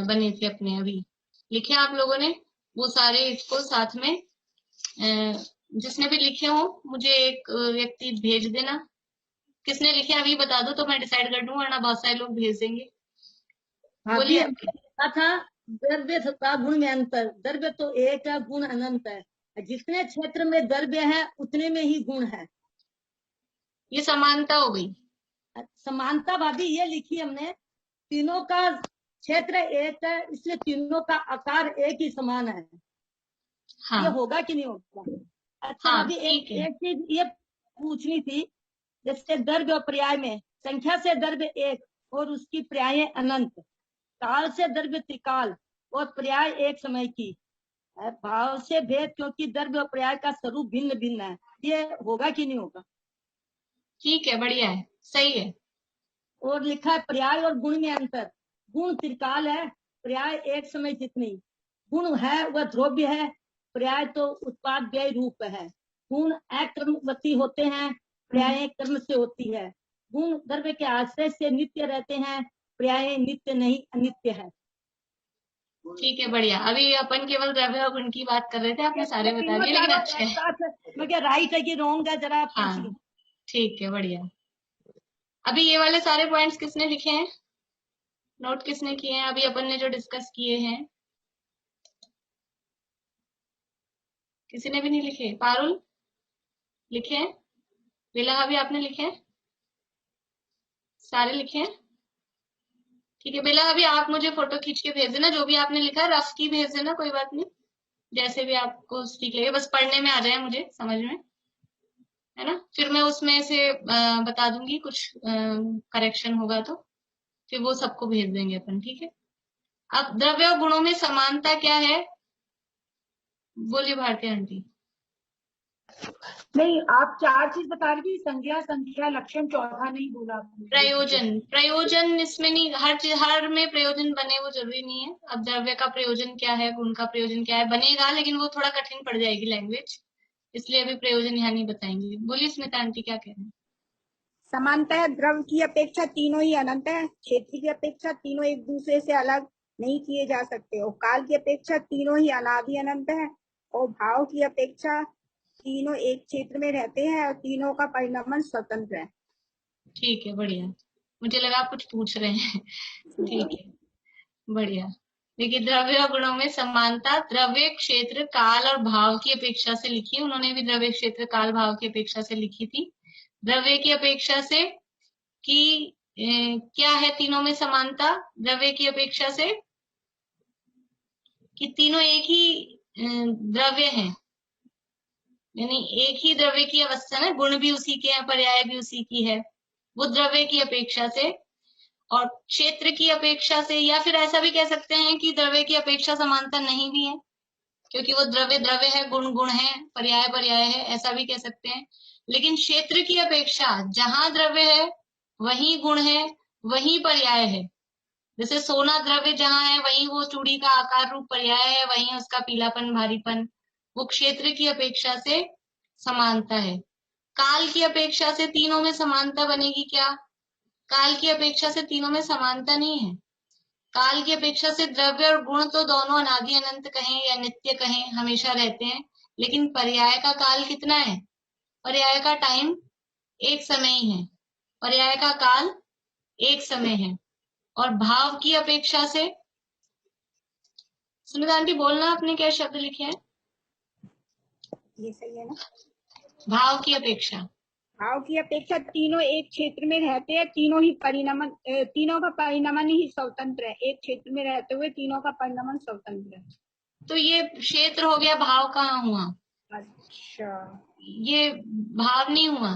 बने थे अपने, अभी लिखे आप लोगों ने वो सारे, इसको साथ में जिसने भी लिखे हो मुझे एक व्यक्ति भेज देना। किसने लिखे अभी बता दो तो मैं डिसाइड कर दूं, वरना बहुत सारे लोग भेज देंगे। बोलिए। लिखा था द्रव्य तथा गुण में अंतर। द्रव्य तो एक है, गुण अनंत है। जितने क्षेत्र में द्रव्य है उतने में ही गुण है। ये समानता हो गई। समानता भाभी ये लिखी हमने, तीनों का क्षेत्र एक है, इसलिए तीनों का आकार एक ही समान है। हाँ। ये होगा कि नहीं होगा? अच्छा हाँ, भाभी एक चीज ये पूछनी थी, जैसे द्रव्य और पर्याय में संख्या से द्रव्य एक और उसकी पर्याय अनंत, काल से द्रव्य त्रिकाल और पर्याय एक समय की, भाव से भेद क्योंकि द्रव्य और पर्याय का स्वरूप भिन्न भिन्न है। ये होगा कि नहीं होगा? ठीक है, बढ़िया है, सही है। और लिखा है पर्याय और गुण में अंतर। गुण त्रिकाल है, पर्याय एक समय जितनी। गुण है वह द्रव्य है, पर्याय तो उत्पाद व्यय रूप है। गुण अक्रमवती होते हैं, पर्याय कर्म से होती है। गुण द्रव्य के आश्रय से नित्य रहते हैं, पर्याय नित्य नहीं अनित्य है। ठीक है, बढ़िया। अभी अपन केवल द्रव्य और गुण की बात कर रहे थे, आपने सारे बता दिए, लेकिन अच्छा है। मैं क्या राइट है कि रॉन्ग है जरा पूछ लूं। ठीक है, बढ़िया। अभी ये वाले सारे पॉइंट्स किसने लिखे हैं, नोट किसने किए हैं अभी अपन ने जो डिस्कस किए हैं? किसी ने भी नहीं लिखे? पारुल लिखे हैं? बेला भी आपने लिखे हैं? सारे लिखे हैं? ठीक है बेला, अभी आप मुझे फोटो खींच के भेज देना, जो भी आपने लिखा है रफ की भेज देना, कोई बात नहीं, जैसे भी आपको ठीक लगे, बस पढ़ने में आ जाए मुझे समझ में, है ना। फिर मैं उसमें से बता दूंगी, कुछ करेक्शन होगा तो फिर वो सबको भेज देंगे अपन, ठीक है। अब द्रव्य और गुणों में समानता क्या है? बोलिए भारती आंटी। नहीं, आप 4 चीज बता रही थी, संज्ञा, संख्या, लक्षण, चौथा नहीं बोला आपने। प्रयोजन, प्रयोजन इसमें नहीं, हर में प्रयोजन बने वो जरूरी नहीं है। अब द्रव्य का प्रयोजन क्या है, गुण का प्रयोजन क्या है, बनेगा, लेकिन वो थोड़ा कठिन पड़ जाएगी लैंग्वेज, इसलिए अभी प्रयोजन यहाँ नहीं बताएंगे। बोलिए स्मिता आंटी क्या कह रहे हैं। समानता द्रव्य की अपेक्षा तीनों ही अनंत है, क्षेत्र की अपेक्षा तीनों एक दूसरे से अलग नहीं किए जा सकते, और काल की अपेक्षा तीनों ही अनादि अनंत है, और भाव की अपेक्षा तीनों एक क्षेत्र में रहते हैं और तीनों का परिणामन स्वतंत्र है। ठीक है, बढ़िया। मुझे लगा आप कुछ पूछ रहे हैं। ठीक है, बढ़िया। देखिए, द्रव्य और गुणों में समानता द्रव्य, क्षेत्र, काल और भाव की अपेक्षा से लिखी है। उन्होंने भी द्रव्य, क्षेत्र, काल, भाव की अपेक्षा से लिखी थी। द्रव्य की अपेक्षा से कि क्या है तीनों में समानता, द्रव्य की अपेक्षा से कि तीनों एक ही द्रव्य है, यानी एक ही द्रव्य की अवस्था है, गुण भी उसी के हैं, पर्याय भी उसी की है, वो द्रव्य की अपेक्षा से। और क्षेत्र की अपेक्षा से, या फिर ऐसा भी कह सकते हैं कि द्रव्य की अपेक्षा समानता नहीं भी है, क्योंकि वो द्रव्य द्रव्य है, गुण गुण है, पर्याय पर्याय है, ऐसा भी कह सकते हैं। लेकिन क्षेत्र की अपेक्षा जहां द्रव्य है वही गुण है, वही पर्याय है। जैसे सोना द्रव्य जहां है वही वो चूड़ी का आकार रूप पर्याय है, वही उसका पीलापन, भारीपन, वो क्षेत्र की अपेक्षा से समानता है। काल की अपेक्षा से तीनों में समानता बनेगी क्या? काल की अपेक्षा से तीनों में समानता नहीं है। काल की अपेक्षा से द्रव्य और गुण तो दोनों अनादि अनंत कहें या नित्य कहें, हमेशा रहते हैं, लेकिन पर्याय का काल कितना है? पर्याय का टाइम एक समय ही है, पर्याय का काल एक समय है। और भाव की अपेक्षा से, सुमिता आंटी बोलना, आपने क्या शब्द लिखे हैं? ये सही है ना? भाव की अपेक्षा, भाव की अपेक्षा तीनों एक क्षेत्र में रहते हैं, तीनों ही परिणामन, तीनों का परिणामन ही स्वतंत्र है, एक क्षेत्र में रहते हुए तीनों का परिणामन स्वतंत्र है। तो ये क्षेत्र हो गया, भाव कहाँ हुआ? अच्छा, ये भाव नहीं हुआ।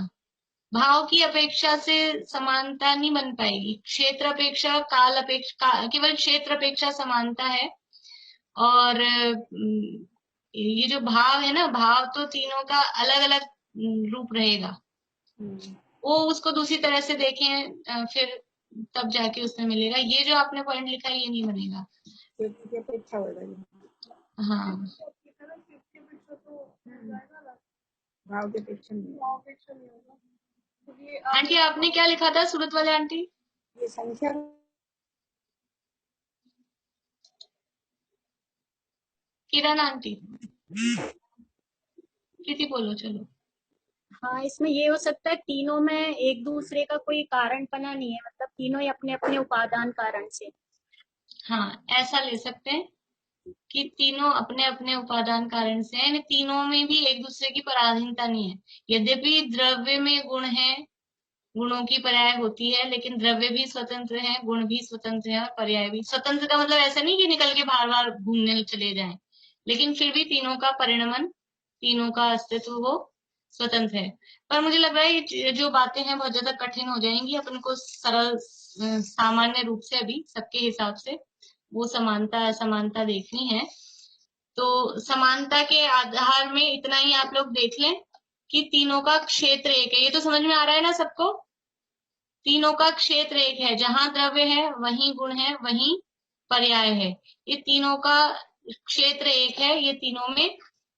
भाव की अपेक्षा से समानता नहीं बन पाएगी। क्षेत्र अपेक्षा, काल अपेक्षा, केवल क्षेत्र अपेक्षा समानता है। और ये जो भाव है ना, भाव तो तीनों का अलग अलग रूप रहेगा, वो उसको दूसरी तरह से देखें फिर तब जाके उसमें मिलेगा। ये जो आपने पॉइंट लिखा है ये नहीं बनेगा। हाँ, भाव की अपेक्षा आंटी आपने क्या लिखा था सूरत वाले आंटी? ये संख्या किरण आंटी, प्रीति बोलो, चलो। हाँ, इसमें ये हो सकता है तीनों में एक दूसरे का कोई कारण पना नहीं है, मतलब तीनों ही अपने अपने उपादान कारण से। हाँ, ऐसा ले सकते हैं कि तीनों अपने अपने उपादान कारण से हैं, तीनों में भी एक दूसरे की पराधीनता नहीं है। यद्यपि द्रव्य में गुण है, गुणों की पर्याय होती है, लेकिन द्रव्य भी स्वतंत्र है, गुण भी स्वतंत्र है, और पर्याय भी स्वतंत्र। का मतलब ऐसा नहीं कि निकल के बार बार घूमने चले जाएं, लेकिन फिर भी तीनों का परिणमन, तीनों का अस्तित्व वो स्वतंत्र है। पर मुझे लग रहा है ये जो बातें हैं बहुत ज्यादा कठिन हो जाएंगी, अपन को सरल सामान्य रूप से अभी सबके हिसाब से वो समानता असमानता देखनी है। तो समानता के आधार में इतना ही आप लोग देख लें कि तीनों का क्षेत्र एक है। ये तो समझ में आ रहा है ना सबको? तीनों का क्षेत्र एक है, जहां द्रव्य है वहीं गुण है, वहीं पर्याय है। ये तीनों का क्षेत्र एक है, ये तीनों में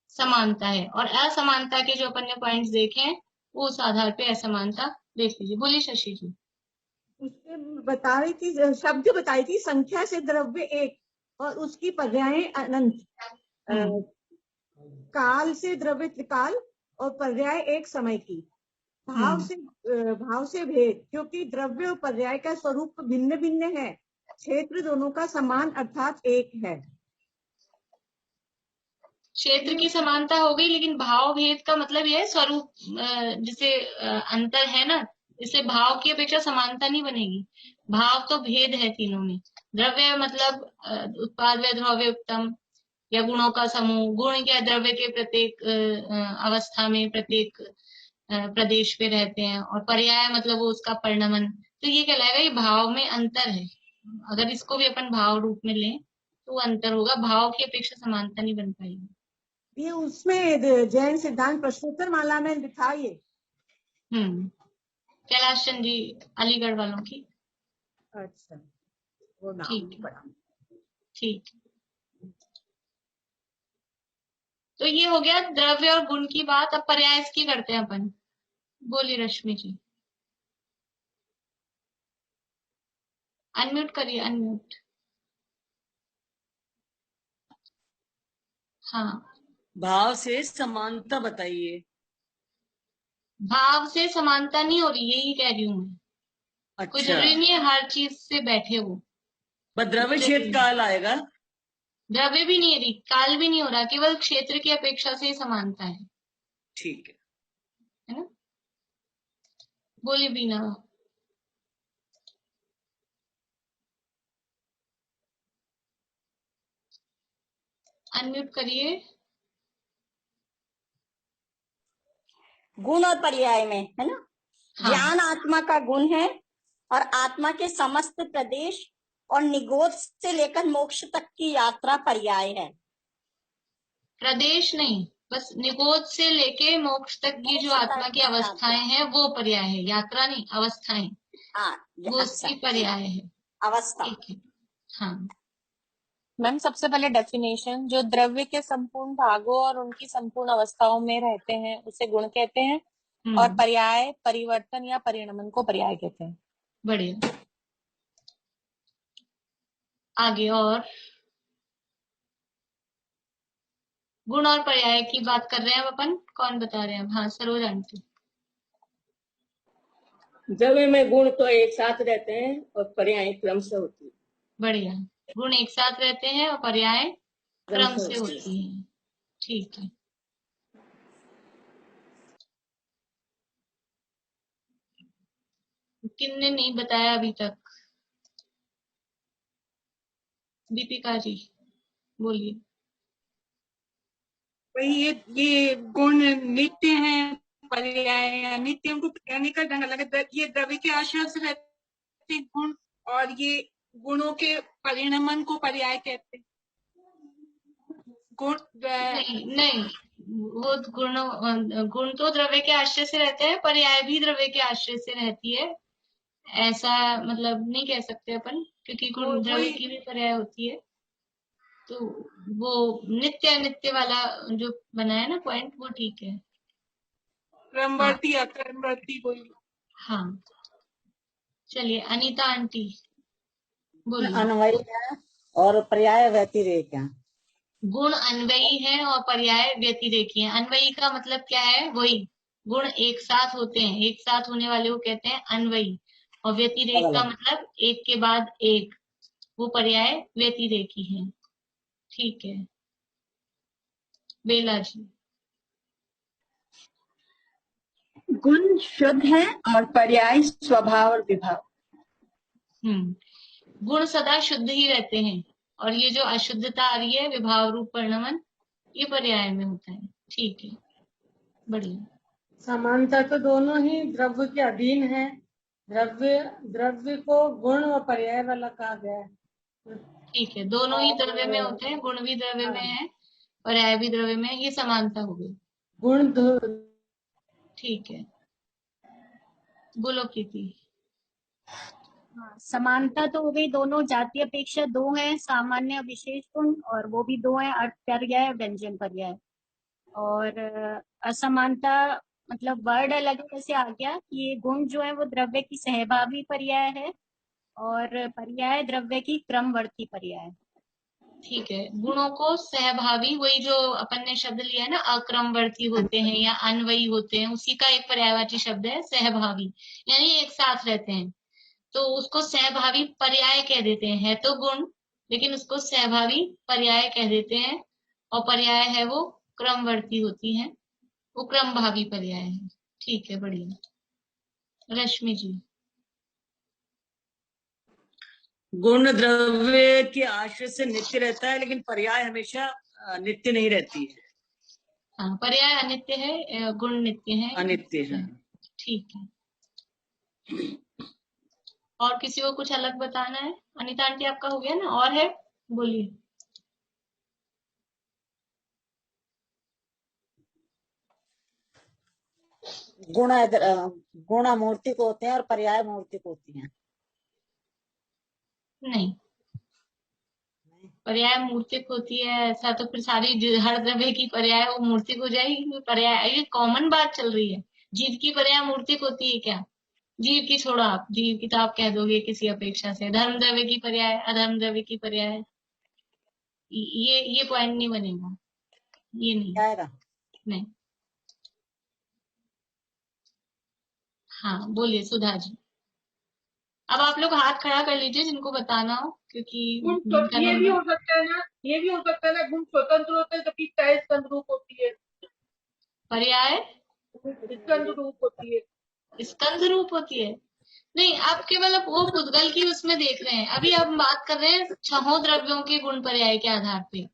समानता है। और असमानता के जो अपन ने पॉइंट्स देखे हैं वो उस आधार पे असमानता देख लीजिए। बोलिए शशि जी। उससे बता रही थी, शब्द बताई थी, संख्या से द्रव्य एक और उसकी पर्याय अनंत, काल से द्रव्य त्रिकाल और पर्याय एक समय की, भाव से भेद, क्योंकि द्रव्य और पर्याय का स्वरूप भिन्न भिन्न है, क्षेत्र दोनों का समान अर्थात एक है। क्षेत्र की समानता हो गई, लेकिन भाव भेद का मतलब यह है स्वरूप जिसे अंतर है ना, इसलिए भाव की अपेक्षा समानता नहीं बनेगी। भाव तो भेद है तीनों में। द्रव्य मतलब उत्पाद व द्रव्य उत्तम या गुणों का समूह, गुण या द्रव्य के प्रत्येक अवस्था में, प्रत्येक प्रदेश पे रहते हैं, और पर्याय मतलब वो उसका परिणमन। तो ये कहलाएगा ये भाव में अंतर है। अगर इसको भी अपन भाव रूप में लें तो अंतर होगा, भाव की अपेक्षा समानता नहीं बन पाएगी। ये उसमें जैन सिद्धांत प्रश्नोत्तर माला में लिखा ये। कैलाश चंद जी अलीगढ़ वालों की। अच्छा, वो नाम ठीक पढ़ा। ठीक। तो ये हो गया द्रव्य और गुण की बात। अब पर्याय इसकी करते हैं अपन। बोलिए रश्मि जी, अनम्यूट करिए, अनम्यूट। हाँ, भाव से समानता बताइए। भाव से समानता नहीं हो रही, यही कह रही हूँ मैं। अच्छा, कोई जरूरी नहीं है हर चीज से बैठे वो। द्रव्य क्षेत्र काल आएगा। द्रव्य भी नहीं है रही, काल भी नहीं हो रहा, केवल क्षेत्र की अपेक्षा से ही समानता है। ठीक है ना। बोलिए बीना। अनम्यूट करिए। गुण और पर्याय में है ना। हाँ। ज्ञान आत्मा का गुण है और आत्मा के समस्त प्रदेश और निगोद से लेकर मोक्ष तक की यात्रा पर्याय है। प्रदेश नहीं, बस निगोद से लेके मोक्ष तक की जो आत्मा की अवस्थाएं हैं वो पर्याय है, यात्रा नहीं, अवस्थाएं। वो उसकी पर्याय है, अवस्था। ठीक है। हाँ मैम, सबसे पहले डेफिनेशन, जो द्रव्य के संपूर्ण भागों और उनकी संपूर्ण अवस्थाओं में रहते हैं उसे गुण कहते हैं, और पर्याय परिवर्तन या परिणमन को पर्याय कहते हैं। बढ़िया। आगे और गुण और पर्याय की बात कर रहे हैं अपन। कौन बता रहे हैं? हाँ, सरोज आंटी। द्रव्य में गुण तो एक साथ रहते हैं और पर्याय क्रम से होती है। बढ़िया। गुण एक साथ रहते हैं और पर्याय क्रम से होती है। ठीक है। किन्ने नहीं बताया अभी तक? दीपिका जी बोलिए। वही ये गुण नित्य हैं, पर्याय अनित्य, उनको कहने का ढंग अलग है। ये द्रव्य के आश्रय से रहते गुण, और ये गुणों के परिणमन को पर्याय कहते हैं। गुण नहीं, वो गुण तो द्रव्य के आश्रय से रहते हैं, पर्याय भी द्रव्य के आश्रय से रहती है। ऐसा मतलब नहीं कह सकते अपन, क्योंकि गुण द्रव्य की भी पर्याय होती है। तो वो नित्य अनित्य वाला जो बनाया ना पॉइंट, वो ठीक है। क्रमवर्ती अक्रमवर्ती बोलिए। हाँ, चलिए अनीता आंटी बोलिए। अन्वयी है और पर्याय व्यतिरेक है। गुण अन्वयी है और पर्याय व्यतिरेकी है। अन्वयी का मतलब क्या है? वही गुण एक साथ होते हैं, एक साथ होने वाले को कहते हैं अन्वयी। और व्यतिरेक का मतलब एक के बाद एक, वो पर्याय व्यतिरेकी है। ठीक है। बेला जी। गुण शुद्ध है और पर्याय स्वभाव और विभाव। गुण सदा शुद्ध ही रहते हैं, और ये जो अशुद्धता आ रही है, विभाव रूप परिणमन, ये पर्याय में होता है। ठीक है, बढ़िया। समानता तो दोनों ही द्रव्य के अधीन है। द्रव्य को गुण और पर्याय वाला कहा गया है। ठीक है, दोनों ही द्रव्य में होते हैं, गुण भी द्रव्य में है, पर्याय भी द्रव्य में है, ये समानता हो गई। गुण ठीक है, बोलो कीर्ति। समानता तो हो गई, दोनों जाति अपेक्षा दो हैं, सामान्य विशेष गुण, और वो भी दो हैं, अर्थ पर्याय व्यंजन पर्याय। और असमानता मतलब वर्ड अलग कैसे आ गया कि ये गुण जो है वो द्रव्य की सहभागी पर्याय है और पर्याय द्रव्य की क्रमवर्ती पर्याय। ठीक है, गुणों को सहभावी, वही जो अपन ने शब्द लिया है ना, अक्रमवर्ती होते हैं या अन्वयी होते हैं, उसी का एक पर्यायवाची शब्द है सहभावी, यानी एक साथ रहते हैं, तो उसको सहभावी पर्याय कह देते हैं। है तो गुण, लेकिन उसको सहभावी पर्याय कह देते हैं। और पर्याय है वो क्रमवर्ती होती है, वो क्रमभावी पर्याय है। ठीक है, बढ़िया। रश्मि जी। गुण द्रव्य के आश्रय से नित्य रहता है, लेकिन पर्याय हमेशा नित्य नहीं रहती है। हाँ, पर्याय अनित्य है, गुण नित्य है। अनित्य है। ठीक है। और किसी को कुछ अलग बताना है? अनिता आंटी आपका हो गया ना? और है, बोलिए। गुण अमूर्तिक होते हैं और पर्याय मूर्तिक होती हैं। नहीं, पर्याय मूर्तिक होती है ऐसा तो फिर सारी हर द्रव्य की पर्याय वो मूर्तिक हो जाएगी। पर्याय ये कॉमन बात चल रही है। जीव की पर्याय मूर्तिक होती है क्या? जीव की छोड़ो, आप जीव की तो आप कह दोगे किसी अपेक्षा से। धर्म द्रव्य की पर्याय, अधर्म द्रव्य की पर्याय, ये पॉइंट नहीं बनेगा, ये नहीं। नहीं, हाँ बोलिए सुधा जी। अब आप लोग हाथ खड़ा कर लीजिए जिनको बताना हो, क्योंकि ये भी हो सकता है ना, ये भी हो सकता है ना, गुण स्वतंत्र होते हैं जबकि पर्याय स्कंद रूप होती है। पर्याय स्कंद रूप होती है। स्कंद रूप होती है। नहीं, आप केवल वो पुद्गल की उसमें देख रहे हैं। अभी हम बात कर रहे हैं छहों द्रव्यों के गुण पर्याय के आधार पे।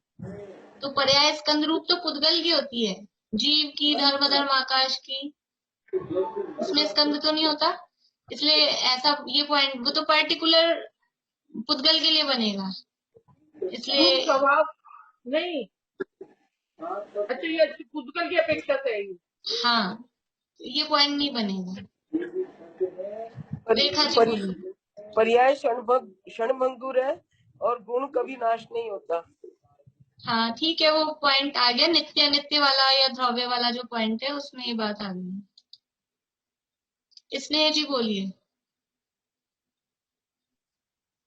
तो पर्याय स्कंद रूप तो पुद्गल की होती है, जीव की, धर्म धर्म आकाश की, उसमें स्कंद तो नहीं होता। इसलिए ऐसा ये पॉइंट वो तो पर्टिकुलर पुद्गल के लिए बनेगा, इसलिए स्वभाव नहीं। अच्छा, ये पुद्गल की अपेक्षा से है। हाँ, ये पॉइंट नहीं बनेगा। रेखा जी, पर्याय क्षणभंगुर है और गुण कभी नाश नहीं होता। हाँ ठीक है, वो पॉइंट आ गया। नित्य नित्य वाला या द्रव्य वाला जो पॉइंट है उसमें ये बात आ गई। स्नेह जी बोलिए।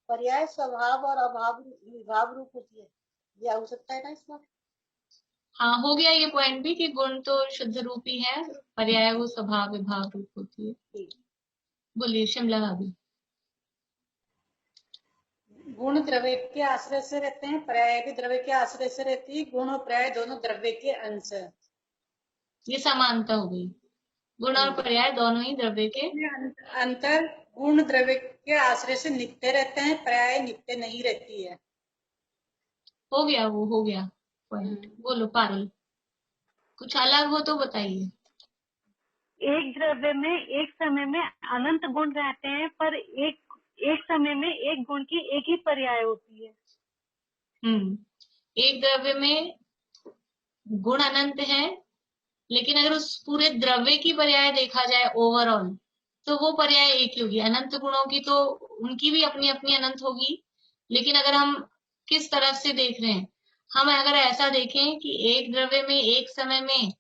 पर्याय स्वभाव और अभाव विभाव रूप होती है, यह हो सकता है ना इसमें? हाँ हो गया ये पॉइंट भी कि गुण तो शुद्ध रूप ही है, पर्याय वो स्वभाव विभाव रूप होती है। बोलिए शिमला भाभी। गुण द्रव्य के आश्रय से रहते हैं, पर्याय भी द्रव्य के आश्रय से रहती है। गुण और पर्याय दोनों द्रव्य के अंश है। ये समानता हो गई, गुण और पर्याय दोनों ही द्रव्य के अंतर, गुण द्रव्य के आश्रय से नित्य रहते हैं, पर्याय नित्य नहीं रहती है। हो गया, वो हो गया पॉइंट। बोलो पारुल, कुछ अलग हो तो बताइए। एक द्रव्य में एक समय में अनंत गुण रहते हैं, पर एक समय में एक गुण की एक ही पर्याय होती है। एक द्रव्य में गुण अनंत है, लेकिन अगर उस पूरे द्रव्य की पर्याय देखा जाए ओवरऑल, तो वो पर्याय एक ही होगी। अनंत गुणों की तो उनकी भी अपनी अपनी अनंत होगी, लेकिन अगर हम किस तरफ से देख रहे हैं, हम अगर ऐसा देखें कि एक द्रव्य में एक समय में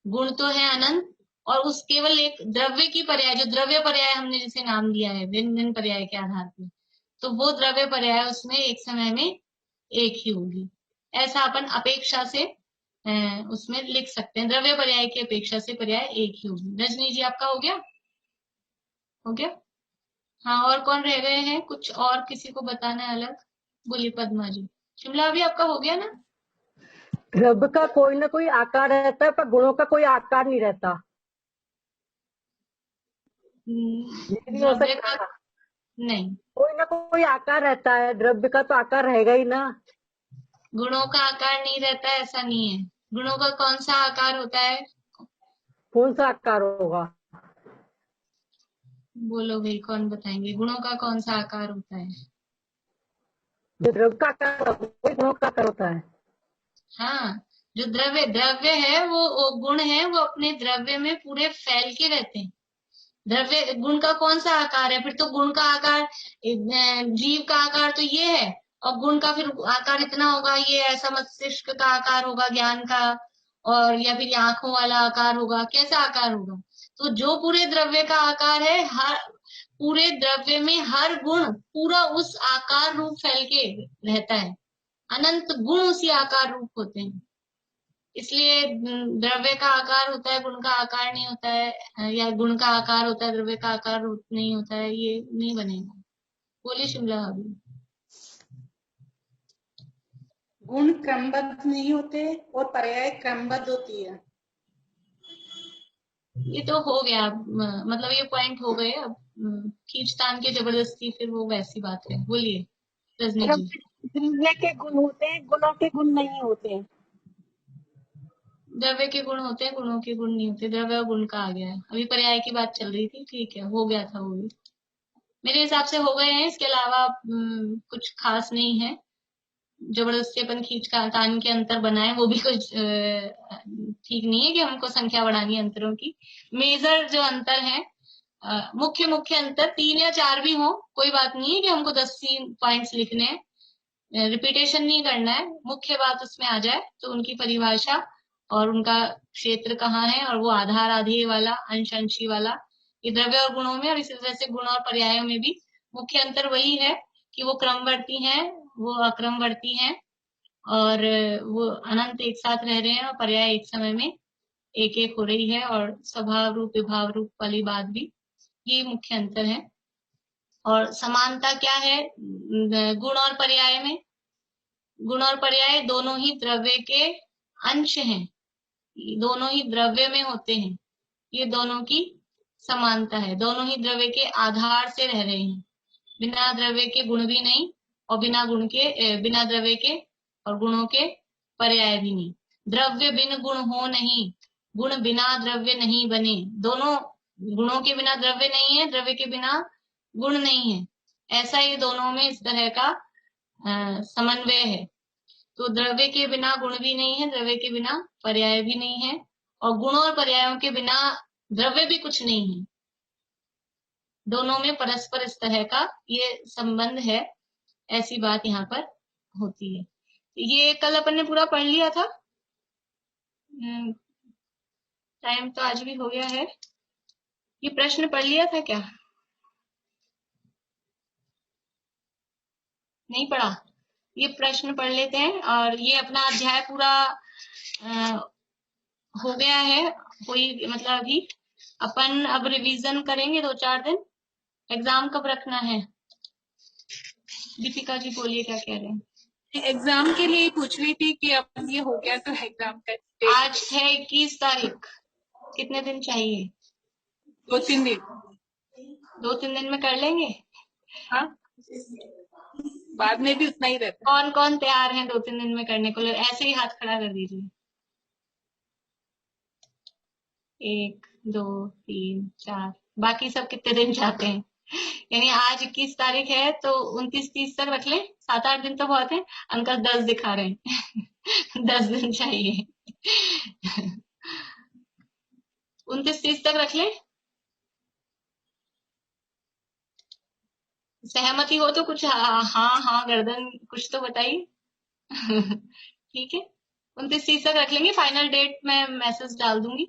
गुण तो है अनंत, और उस केवल एक द्रव्य की पर्याय, जो द्रव्य पर्याय हमने जिसे नाम दिया है भिन्न भिन्न पर्याय के आधार पर, तो वो द्रव्य पर्याय उसमें एक समय में एक ही होगी। ऐसा अपन अपेक्षा से उसमें लिख सकते हैं। द्रव्य पर्याय की अपेक्षा से पर्याय एक ही होगी। रजनी जी आपका हो गया? हो गया, हाँ। और कौन रह गए हैं? कुछ और किसी को बताना है अलग? बोलिए पद्मा जी। शिमला भी आपका हो गया ना? द्रव्य का कोई ना कोई आकार रहता है, पर गुणों का कोई आकार नहीं रहता। द्रव्य का नहीं, कोई ना कोई आकार रहता है, द्रव्य का तो आकार रहेगा ही ना। गुणों का आकार नहीं रहता, ऐसा नहीं है। गुणों का कौन सा आकार होता है? कौन सा आकार होगा? बोलो भाई, कौन बताएंगे? गुणों का कौन सा आकार होता है? जो द्रव्य का आकार गुणों का आकार होता है। हाँ, जो द्रव्य है वो गुण है, वो अपने द्रव्य में पूरे फैल के रहते हैं। द्रव्य गुण का कौन सा आकार है? फिर तो गुण का आकार, जीव का आकार तो ये है, और गुण का फिर आकार इतना होगा, ये ऐसा मस्तिष्क का आकार होगा, ज्ञान का, और या फिर आंखों वाला आकार होगा। कैसा आकार होगा? तो जो पूरे द्रव्य का आकार है, हर पूरे द्रव्य में हर गुण पूरा उस आकार रूप फैल के रहता है। अनंत गुण उसी आकार रूप होते हैं। इसलिए द्रव्य का आकार होता है, गुण का आकार नहीं होता है, या गुण का आकार होता है, द्रव्य का आकार नहीं होता है, ये नहीं बनेगा। बोलिए शिमला भाभी। गुण क्रमबद्ध नहीं होते और पर्याय क्रमबद्ध होती है। ये तो हो गया, मतलब ये पॉइंट हो गए। अब खींचतान के जबरदस्ती फिर वो वैसी बात है। बोलिए रजनी जी। द्रव्य के गुण होते हैं, गुणों के गुण नहीं होते। द्रव्य के गुण होते हैं, गुणों के गुण नहीं होते। द्रव्य और गुण का आ गया है। अभी पर्याय की बात चल रही थी, ठीक है, हो गया था वो भी। मेरे हिसाब से हो गए हैं। इसके अलावा कुछ खास नहीं है। जबरदस्ती अपन खींच का तान के अंतर बनाए, वो भी कुछ ठीक नहीं है कि हमको संख्या बढ़ानी है अंतरों की। मेजर जो अंतर है, मुख्य मुख्य अंतर 3 या 4 भी हो, कोई बात नहीं है कि हमको 10 पॉइंट्स लिखने हैं, रिपीटेशन नहीं करना है, मुख्य बात उसमें आ जाए तो उनकी परिभाषा और उनका क्षेत्र कहाँ है, और वो आधार आधेय वाला, अंश अंशी वाला, ये द्रव्य और गुणों में, और इसी तरह से गुण और पर्यायों में भी मुख्य अंतर वही है कि वो क्रमवर्ती हैं, वो अक्रमवर्ती हैं, और वो अनंत एक साथ रह रहे हैं, और पर्याय एक समय में एक एक हो रही है, और स्वभाव रूप विभाव रूप वाली बात भी, ये मुख्य अंतर है। और समानता क्या है गुण और पर्याय में? गुण और पर्याय दोनों ही द्रव्य के अंश हैं, दोनों ही द्रव्य में होते हैं, ये दोनों की समानता है। दोनों ही द्रव्य के आधार से रह रहे हैं, बिना द्रव्य के गुण भी नहीं, और बिना द्रव्य के और गुणों के पर्याय भी नहीं। द्रव्य बिन गुण हो नहीं, गुण बिना द्रव्य नहीं बने। दोनों, गुणों के बिना द्रव्य नहीं है, द्रव्य के बिना गुण नहीं है, ऐसा ये दोनों में इस तरह का समन्वय है। तो द्रव्य के बिना गुण भी नहीं है, द्रव्य के बिना पर्याय भी नहीं है, और गुणों और पर्यायों के बिना द्रव्य भी कुछ नहीं है। दोनों में परस्पर इस तरह का ये संबंध है, ऐसी बात यहाँ पर होती है। ये कल अपन ने पूरा पढ़ लिया था, टाइम तो आज भी हो गया है। ये प्रश्न पढ़ लिया था क्या? नहीं पढ़ा? ये प्रश्न पढ़ लेते हैं, और ये अपना अध्याय पूरा हो गया है। कोई मतलब अभी अपन अब रिवीजन करेंगे 2-4 दिन। एग्जाम कब रखना है? दीपिका जी बोलिए, क्या कह रहे हैं? एग्जाम के लिए पूछ रही थी कि अब ये हो गया तो एग्जाम का आज है 21 तारीख, कितने दिन चाहिए? 2-3 दिन। 2-3 दिन में कर लेंगे? हाँ, बाद में भी उतना ही रहता। कौन कौन तैयार हैं 2-3 दिन में करने को? ऐसे ही हाथ खड़ा कर दीजिए। 1 2 3 4, बाकी सब कितने दिन चाहते हैं? यानी आज 21 तारीख है तो 29-30 तक रख लें, 7-8 दिन तो बहुत है। अंकल 10 दिखा रहे हैं 10 दिन चाहिए 29-30 तक रख लें। सहमति हो तो कुछ हाँ गर्दन कुछ तो बताइए ठीक है, 29-30 तक रख लेंगे। फाइनल डेट मैं मैसेज डाल दूंगी।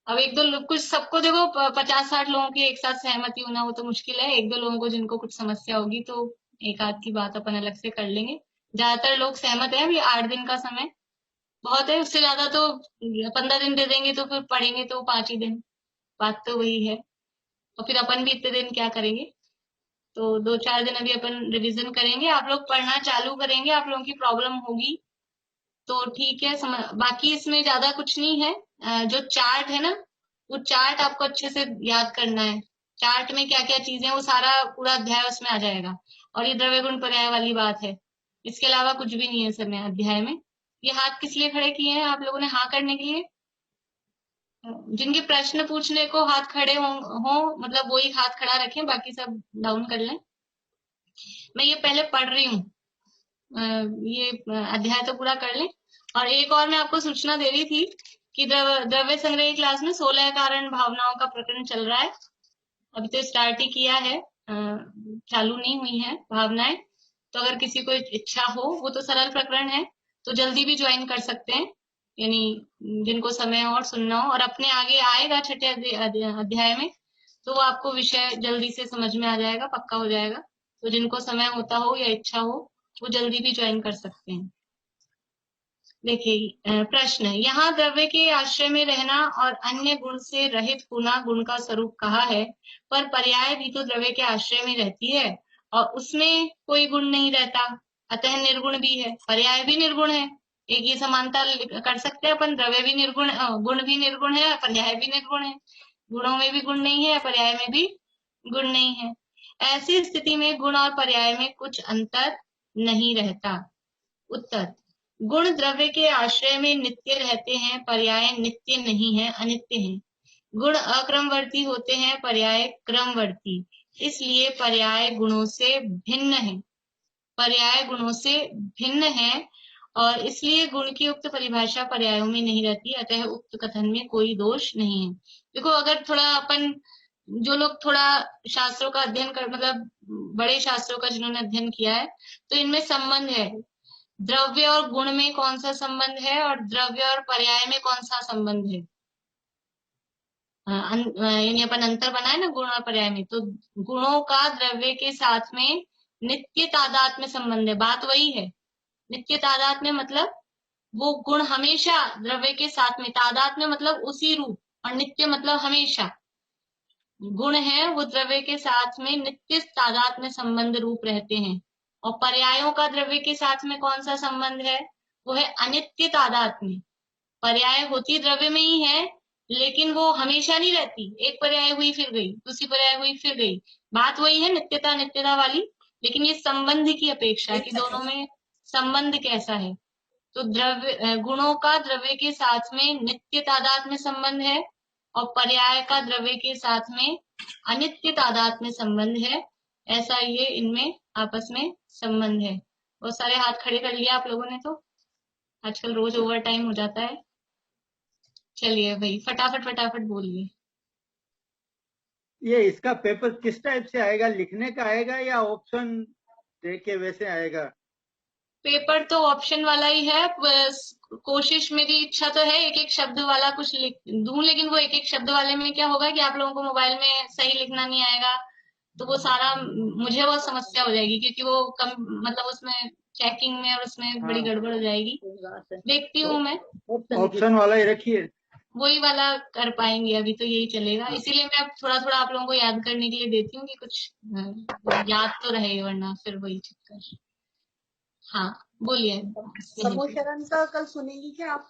अब 1-2 लोग, कुछ सबको देखो 50-60 लोगों की एक साथ सहमति होना वो तो मुश्किल है। 1-2 लोगों को जिनको कुछ समस्या होगी तो एक आध की बात अपन अलग से कर लेंगे। ज्यादातर लोग सहमत है। अभी 8 दिन का समय बहुत है, उससे ज्यादा तो 15 दिन दे देंगे तो फिर पढ़ेंगे तो 5 ही दिन, बात तो वही है। और फिर अपन भी इतने दिन क्या करेंगे, तो 2-4 दिन अभी अपन रिवीजन करेंगे। आप लोग पढ़ना चालू करेंगे, आप लोगों की प्रॉब्लम होगी तो ठीक है। बाकी इसमें ज्यादा कुछ नहीं है। जो चार्ट है ना, वो चार्ट आपको अच्छे से याद करना है। चार्ट में क्या क्या चीजें, वो सारा पूरा अध्याय उसमें आ जाएगा। और ये द्रव्य गुण पर्याय वाली बात है, इसके अलावा कुछ भी नहीं है समय अध्याय में। ये हाथ किस लिए खड़े किए हैं आप लोगों ने? हाँ करने के लिए। जिनके प्रश्न पूछने को हाथ खड़े हो मतलब वो ही हाथ खड़ा रखें, बाकी सब डाउन कर लें। मैं ये पहले पढ़ रही हूँ, ये अध्याय तो पूरा कर लें। और एक और मैं आपको सूचना दे रही थी कि द्रव्य संग्रह क्लास में 16 कारण भावनाओं का प्रकरण चल रहा है। अभी तो स्टार्ट ही किया है, चालू नहीं हुई है भावनाएं। तो अगर किसी को इच्छा हो, वो तो सरल प्रकरण है तो जल्दी भी ज्वाइन कर सकते हैं, यानी जिनको समय और सुनना हो। और अपने आगे आएगा 6ठे अध्याय में तो वो आपको विषय जल्दी से समझ में आ जाएगा, पक्का हो जाएगा। तो जिनको समय होता हो या इच्छा हो वो जल्दी भी ज्वाइन कर सकते हैं। देखिए प्रश्न, यहाँ द्रव्य के आश्रय में रहना और अन्य गुण से रहित होना गुण का स्वरूप कहा है, पर पर्याय भी तो द्रव्य के आश्रय में रहती है और उसमें कोई गुण नहीं रहता, अतः निर्गुण भी है, पर्याय भी निर्गुण है। एक ये समानता कर सकते हैं अपन, द्रव्य भी निर्गुण, गुण भी निर्गुण है, पर्याय भी निर्गुण है। गुणों में भी गुण नहीं है, पर्याय में भी गुण नहीं है। ऐसी स्थिति में गुण और पर्याय में कुछ अंतर नहीं रहता। उत्तर, गुण द्रव्य के आश्रय में नित्य रहते हैं, पर्याय नित्य नहीं है, अनित्य है। गुण अक्रमवर्ती होते हैं, पर्याय क्रमवर्ती, इसलिए पर्याय गुणों से भिन्न है। पर्याय गुणों से भिन्न है और इसलिए गुण की उक्त परिभाषा पर्यायों में नहीं रहती, अतः उक्त कथन में कोई दोष नहीं है। देखो, अगर थोड़ा अपन जो लोग थोड़ा शास्त्रों का अध्ययन कर, मतलब बड़े शास्त्रों का जिन्होंने अध्ययन किया है, तो इनमें संबंध है। द्रव्य और गुण में कौन सा संबंध है और द्रव्य और पर्याय में कौन सा संबंध है। यानी अपन अंतर बनाए ना गुण और पर्याय में, तो गुणों का द्रव्य के साथ में नित्य तादात्म्य में संबंध है। बात वही है, नित्य तादात्म्य में मतलब वो गुण हमेशा द्रव्य के साथ में, तादात्म्य में मतलब उसी रूप, और नित्य मतलब हमेशा। गुण है वो द्रव्य के साथ में नित्य तादात्म्य में संबंध रूप रहते हैं। और पर्यायों का द्रव्य के साथ में कौन सा संबंध है, वो है अनित्य तादात्म्य। पर्याय होती द्रव्य में ही है, लेकिन वो हमेशा नहीं रहती। एक पर्याय हुई फिर गई, दूसरी पर्याय हुई फिर गई। बात वही है नित्यता नित्यता वाली, लेकिन ये संबंध की अपेक्षा है कि दोनों में संबंध कैसा है। तो द्रव्य गुणों का द्रव्य के साथ में नित्य तादात्म्य में संबंध है और पर्याय का द्रव्य के साथ में अनित्य तादात्म्य में संबंध है। ऐसा ये इनमें आपस में संबंध है। बहुत सारे हाथ खड़े कर लिया आप लोगों ने, तो आजकल रोज ओवर टाइम हो जाता है। चलिए भाई, फटाफट फटाफट बोलिए। ये इसका पेपर किस टाइप से आएगा, लिखने का आएगा या ऑप्शन देके वैसे आएगा? पेपर तो ऑप्शन वाला ही है, बस कोशिश, मेरी इच्छा तो है एक एक शब्द वाला कुछ लिख दूं, लेकिन वो एक एक शब्द वाले में क्या होगा कि आप लोगों को मोबाइल में सही लिखना नहीं आएगा, तो वो सारा मुझे बहुत समस्या हो जाएगी, क्योंकि वो कम मतलब उसमें चेकिंग में और उसमें बड़ी गड़बड़ हो जाएगी। देखती हूँ मैं, ऑप्शन वाला ही रखिए, वही वाला कर पाएंगे अभी, तो यही चलेगा। इसीलिए मैं अब थोड़ा थोड़ा आप लोगों को याद करने के लिए देती हूँ कि कुछ याद तो रहे, वरना फिर वही चक्कर। हाँ बोलिए। समूह शरण का कल सुनेंगी क्या आप?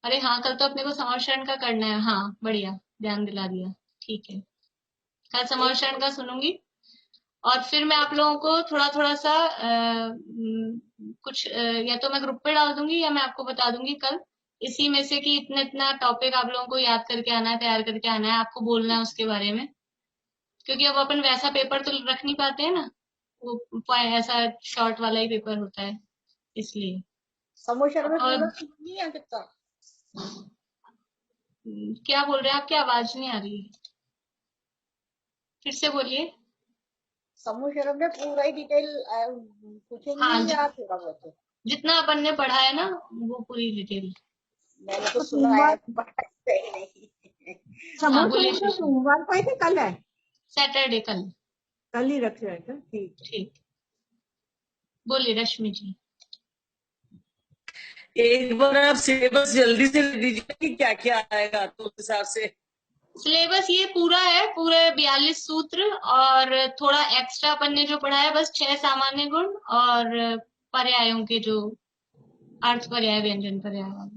अरे हाँ, कल तो अपने को समूह शरण का करना है। हाँ बढ़िया, ध्यान दिला दिया। ठीक है, कल समूह शरण का सुनूंगी और फिर मैं आप लोगों को थोड़ा थोड़ा सा कुछ या तो मैं ग्रुप पे डाल दूंगी या मैं आपको बता दूंगी कल, इसी में से कि इतना इतना टॉपिक आप लोगों को याद करके आना है, तैयार करके आना है, आपको बोलना है उसके बारे में। क्योंकि अब अपन वैसा पेपर तो रख नहीं पाते हैं ना, वो ऐसा शॉर्ट वाला ही पेपर होता है, इसलिए। समूह शरण में और पूरा सुनेंगी या कितना? क्या बोल रहे हैं, आपकी आवाज नहीं आ रही, फिर से बोलिए। समूह शरण में पूरा ही डिटेल पूछेंगी? हाँ, या थोड़ा बहुत? जितना अपन ने पढ़ा है ना वो पूरी डिटेल। मैंने तो सुना है, नहीं। हाँ बोलिए। सोमवार को है कि कल है? सैटरडे, कल ही रख रहे हैं। ठीक ठीक, बोलिए रश्मि जी। एक बार आप सिलेबस जल्दी से लिख दीजिए कि क्या क्या आएगा, तो उस हिसाब से। सिलेबस ये पूरा है, पूरे 42 सूत्र और थोड़ा एक्स्ट्रा अपन ने जो पढ़ा है बस 6 सामान्य गुण और पर्यायों के जो अर्थ पर्याय, व्यंजन पर्याय।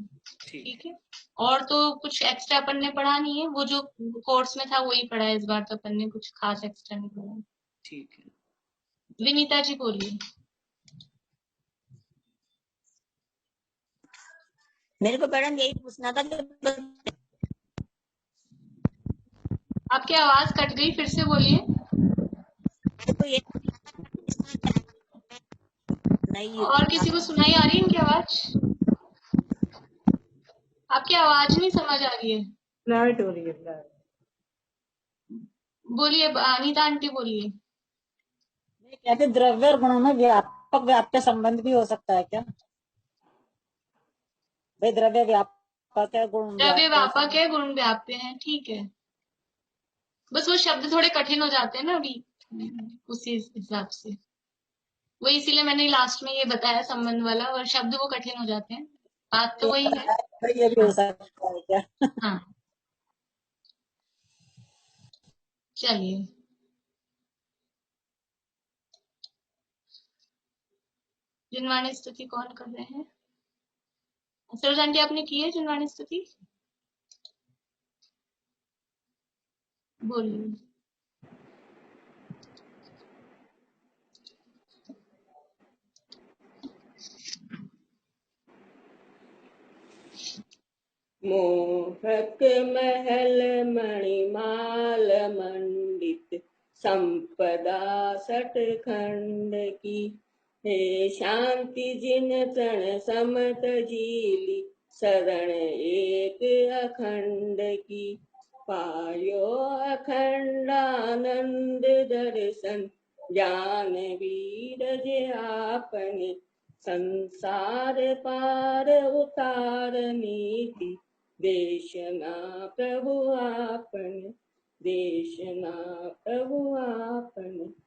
ठीक है, और तो कुछ एक्स्ट्रा अपन ने पढ़ा नहीं है, वो जो कोर्स में था वही पढ़ा है इस बार, तो अपन ने कुछ खास एक्स्ट्रा नहीं पढ़ा। ठीक है, विनीता जी बोलिए। मेरे को मैडम यही पूछना था कि आपकी आवाज कट गई, फिर से बोलिए। तो ये नहीं, और किसी को सुनाई आ रही है इनकी आवाज? आपकी आवाज नहीं समझ आ रही है, फ्लर्ट हो रही है। बोलिए अनीता आंटी बोलिए। कहते द्रव्य और गुणों में व्यापक व्याप्य संबंध भी हो सकता है क्या? भाई द्रव्य व्यापक है, गुण द्रव्य व्यापक है, गुण व्याप्य है, ठीक है। बस वो शब्द थोड़े कठिन हो जाते हैं ना अभी, उसी हिसाब से वही, इसीलिए मैंने लास्ट में ये बताया संबंध वाला, और शब्द वो कठिन हो जाते हैं, बात तो वही है। ये भी हो सकता है क्या? हाँ चलिए, जिनवाणी स्तुति कौन कर रहे हैं? सरोज आंटी आपने की है जिनवाणी स्तुति? बोलिए। मोहक महल मणिमाल मंडित संपदा 60 खंड की, हे शांति जिन तृण समत जीली शरण एक अखंड की पायो अखंडानंद दर्शन ज्ञान वीरज आपने संसार पार उतारनी थी देशना प्रभु आपने देशना प्रभु आपने